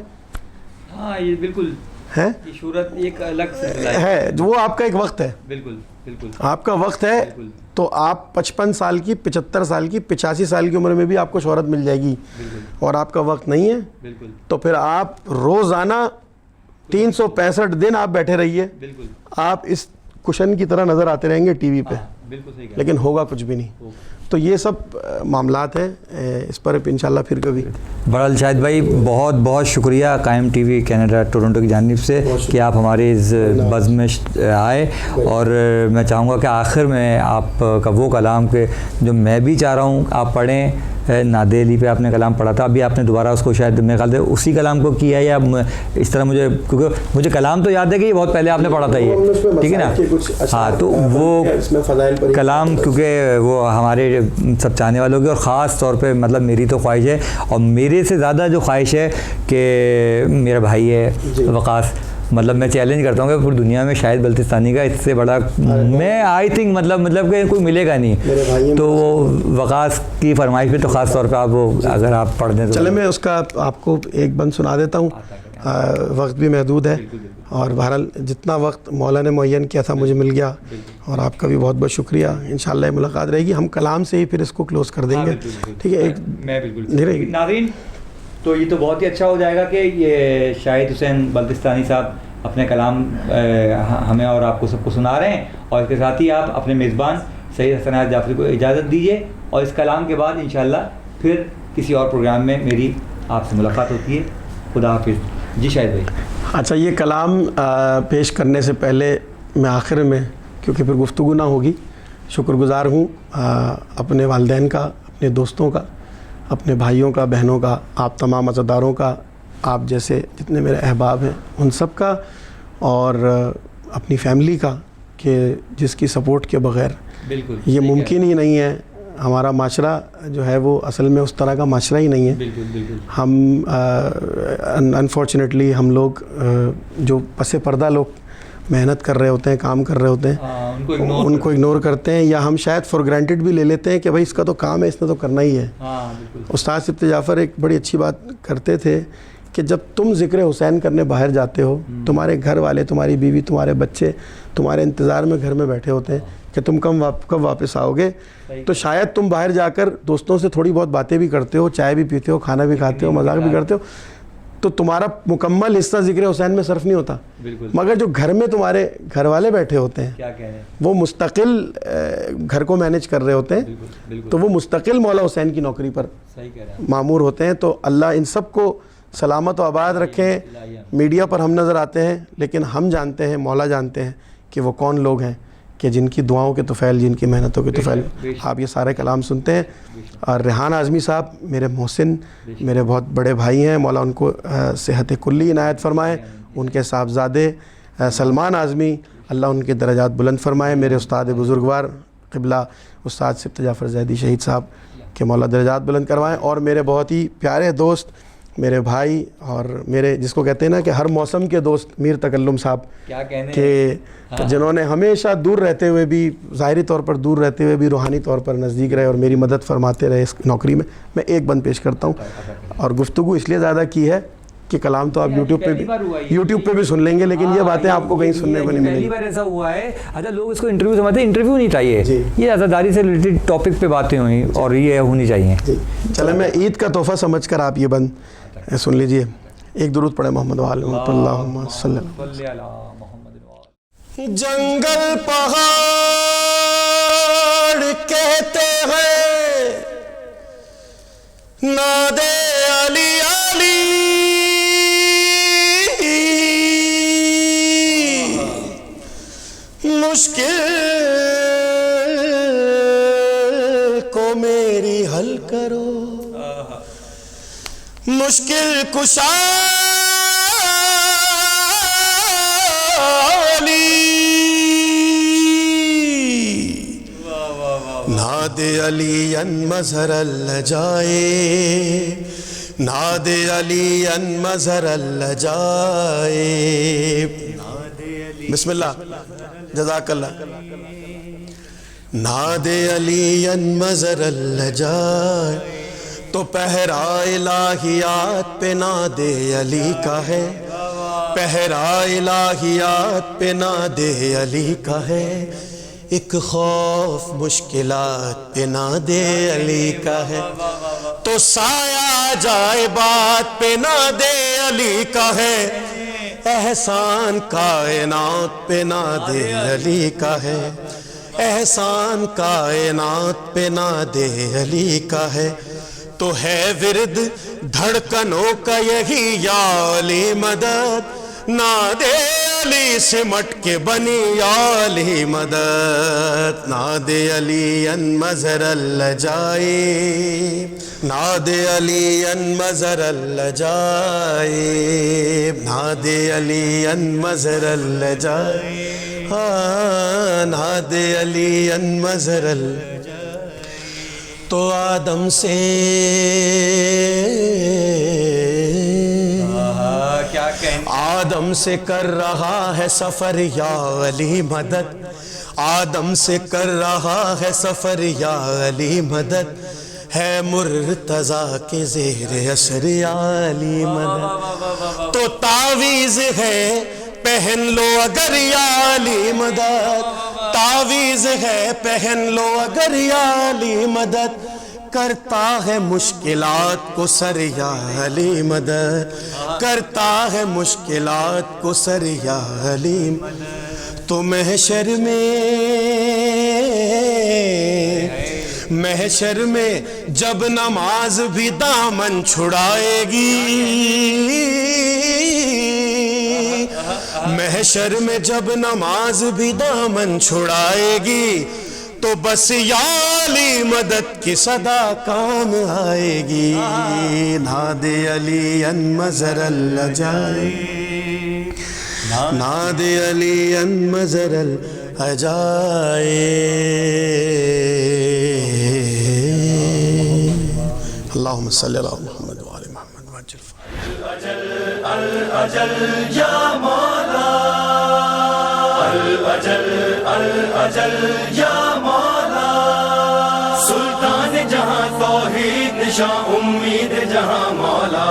A: ہاں یہ بالکل
B: ہے,
A: شہرت ایک الگ
B: ہے, وہ آپ کا ایک وقت ہے.
A: بالکل بالکل
B: آپ کا وقت ہے. تو آپ 55 سال کی, 75 سال کی, 85 سال کی عمر میں بھی آپ کو شہرت مل جائے گی, اور آپ کا وقت نہیں ہے. تو پھر آپ روزانہ 365 دن آپ بیٹھے رہیے, آپ اس کشن کی طرح نظر آتے رہیں گے ٹی وی پہ, لیکن ہوگا کچھ بھی نہیں. تو یہ سب معاملات ہیں, اس پر انشاءاللہ پھر کبھی.
A: بہرحال شاہد بھائی بہت بہت شکریہ قائم ٹی وی کینیڈا ٹورنٹو کی جانب سے کہ آپ ہمارے اس بزم میں آئے. اور میں چاہوں گا کہ آخر میں آپ کا وہ کلام کہ جو میں بھی چاہ رہا ہوں آپ پڑھیں, نادیلی پہ آپ نے کلام پڑھا تھا, ابھی آپ نے دوبارہ اس کو شاید میرے خیال سے اسی کلام کو کیا ہے یا اس طرح, کیونکہ مجھے کلام تو یاد ہے کہ یہ بہت پہلے آپ نے پڑھا تھا یہ, ٹھیک ہے نا. ہاں تو وہ کلام کیونکہ وہ ہمارے سب چاہنے والوں کی, اور خاص طور پہ مطلب میری تو خواہش ہے, اور میرے سے زیادہ جو خواہش ہے کہ میرا بھائی ہے وقاص, مطلب میں چیلنج کرتا ہوں کہ پوری دنیا میں شاید بلتستانی کا اس سے بڑا میں آئی تھنک مطلب کہ کوئی ملے گا نہیں. تو وہ وقاص کی فرمائش پہ تو خاص طور پہ آپ وہ اگر آپ پڑھ دیں تو
B: چلے, میں اس کا آپ کو ایک بند سنا دیتا ہوں. وقت بھی محدود ہے, اور بہرحال جتنا وقت مولا نے معین کیا تھا مجھے مل گیا, اور آپ کا بھی بہت بہت شکریہ. انشاءاللہ ملاقات رہے گی, ہم کلام سے ہی پھر اس کو کلوز کر دیں گے, ٹھیک ہے.
A: میں بالکل ناظرین, تو یہ تو بہت ہی اچھا ہو جائے گا کہ یہ شاہد حسین بلتستانی صاحب اپنے کلام ہمیں اور آپ کو سب کو سنا رہے ہیں, اور اس کے ساتھ ہی آپ اپنے میزبان سید حسن نیاز جعفری کو اجازت دیجیے, اور اس کلام کے بعد انشاءاللہ پھر کسی اور پروگرام میں میری آپ سے ملاقات ہوتی ہے. خدا حافظ. جی شاہد بھائی.
B: اچھا, یہ کلام پیش کرنے سے پہلے میں آخر میں, کیونکہ پھر گفتگو نہ ہوگی, شکر گزار ہوں اپنے والدین کا, اپنے دوستوں کا, اپنے بھائیوں کا, بہنوں کا, آپ تمام عزاداروں کا, آپ جیسے جتنے میرے احباب ہیں ان سب کا, اور اپنی فیملی کا, کہ جس کی سپورٹ کے بغیر یہ ممکن ہی نہیں ہے. ہمارا معاشرہ جو ہے وہ اصل میں اس طرح کا معاشرہ ہی نہیں ہے. ہم انفارچونیٹلی ہم لوگ جو پس پردہ لوگ محنت کر رہے ہوتے ہیں, کام کر رہے ہوتے ہیں, ان کو اگنور کرتے ہیں, یا ہم شاید فار گرانٹیڈ بھی لے لیتے ہیں کہ بھائی اس کا تو کام ہے, اس نے تو کرنا ہی ہے. استاد صفت جعفر ایک بڑی اچھی بات کرتے تھے کہ جب تم ذکر حسین کرنے باہر جاتے ہو تمہارے گھر والے, تمہاری بیوی, تمہارے بچے تمہارے انتظار میں گھر میں بیٹھے ہوتے ہیں کہ تم کب واپس آؤ گے. تو شاید تم باہر جا کر دوستوں سے تھوڑی بہت باتیں بھی کرتے ہو, چائے بھی پیتے ہو, کھانا بھی کھاتے ہو, مذاق بھی کرتے ہو, تو تمہارا مکمل حصہ ذکر حسین میں صرف نہیں ہوتا. مگر جو گھر میں تمہارے گھر والے بیٹھے ہوتے ہیں وہ مستقل گھر کو مینیج کر رہے ہوتے ہیں, تو وہ مستقل مولا حسین کی نوکری پر مامور ہوتے ہیں. تو اللہ ان سب کو سلامت و آباد رکھیں. میڈیا پر ہم نظر آتے ہیں لیکن ہم جانتے ہیں, مولا جانتے ہیں کہ وہ کون لوگ ہیں کہ جن کی دعاؤں کے طفیل, جن کی محنتوں کے طفیل آپ یہ سارے کلام سنتے ہیں. اور ریحان اعظمی صاحب میرے محسن, میرے بہت بڑے بھائی ہیں, مولا ان کو صحت کلی عنایت فرمائے. ان کے صاحبزادے سلمان اعظمی, اللہ ان کے درجات بلند فرمائے. میرے استاد بزرگوار قبلہ استاد سبت جعفر زیدی شہید صاحب کے مولا درجات بلند کروائیں. اور میرے بہت ہی پیارے دوست, میرے بھائی اور میرے جس کو کہتے ہیں نا کہ ہر موسم کے دوست, میر تکلم صاحب, کہ جنہوں نے ہمیشہ دور رہتے ہوئے بھی, ظاہری طور پر دور رہتے ہوئے بھی روحانی طور پر نزدیک رہے اور میری مدد فرماتے رہے اس نوکری میں. میں ایک بند پیش کرتا ہوں, اور گفتگو اس لیے زیادہ کی ہے کہ کلام تو آپ یوٹیوب پہ بھی سن لیں گے, لیکن یہ باتیں آپ کو کہیں سننے کو نہیں ملیں گی.
A: پہلی بار ایسا ہوا ہے. اچھا, لوگ اس کو انٹرویو سمجھتے ہیں, انٹرویو نہیں چاہیے, یہ عزاداری سے ریلیٹڈ ٹاپک پہ باتیں ہوئیں اور یہ ہونی چاہیے.
B: چلیں میں عید کا تحفہ سمجھ کر آپ یہ بند سن لیجئے. ایک درود پڑھے محمد وعلی اللہم صلی اللہ علیہ وسلم. جنگل پہاڑ کہتے ہیں ناد علی علی, مشکل کو میری حل کرو, مشکل کشا ناد علی ان مظہر اللہ جائے, ناد علی ان مظہر اللہ جائے. بسم اللہ, جزاک اللہ. ناد علی ان مظہر اللہ جائے, تو پہرا الہیات پہ ناد علی کا ہے, پہرا الہیات پہ ناد علی کا ہے. ایک خوف مشکلات پہ ناد علی کا ہے, تو سایہ جائے بات پہ ناد علی کا ہے. احسان کائنات پہ ناد علی کا ہے, احسان کائنات پہ ناد علی کا ہے. تو ہے ورد دھڑکنوں کا یہی یا علی مدد, ناد علی سمٹ کے بنی یا علی مدد. ناد علی ان مظہر اللہ جائے, ناد علی ان مظہر اللہ جائے, ناد علی ان مظہر اللہ جائے, ناد علی ان مظہر اللہ. تو آدم سے آدم سے کر رہا ہے سفر یا علی مدد, آدم سے کر رہا ہے سفر یا علی مدد. ہے مرتضیٰ کے زیر اثر یا علی مدد. تو تعویذ ہے پہن لو اگر یا علی مدد, تعویذ ہے پہن لو اگر یا علی مدد. کرتا ہے مشکلات کو سر یا علی مدد, کرتا ہے مشکلات کو سر یا علی مدد. تو محشر میں جب نماز بھی دامن چھڑائے گی, محشر میں جب نماز بھی دامن چھڑائے گی, تو بس یا علی مدد کی صدا کام آئے گی. ناد علی ان مظہر اللہ جائے, ناد علی ان مظہر اللہ جائے. اللہم صلی اللہ محمد وعلی محمد وعجل
C: الأجل یا مولا, الأجل یا مولا. سلطان جہاں توحید نشاں امید جہاں مولا,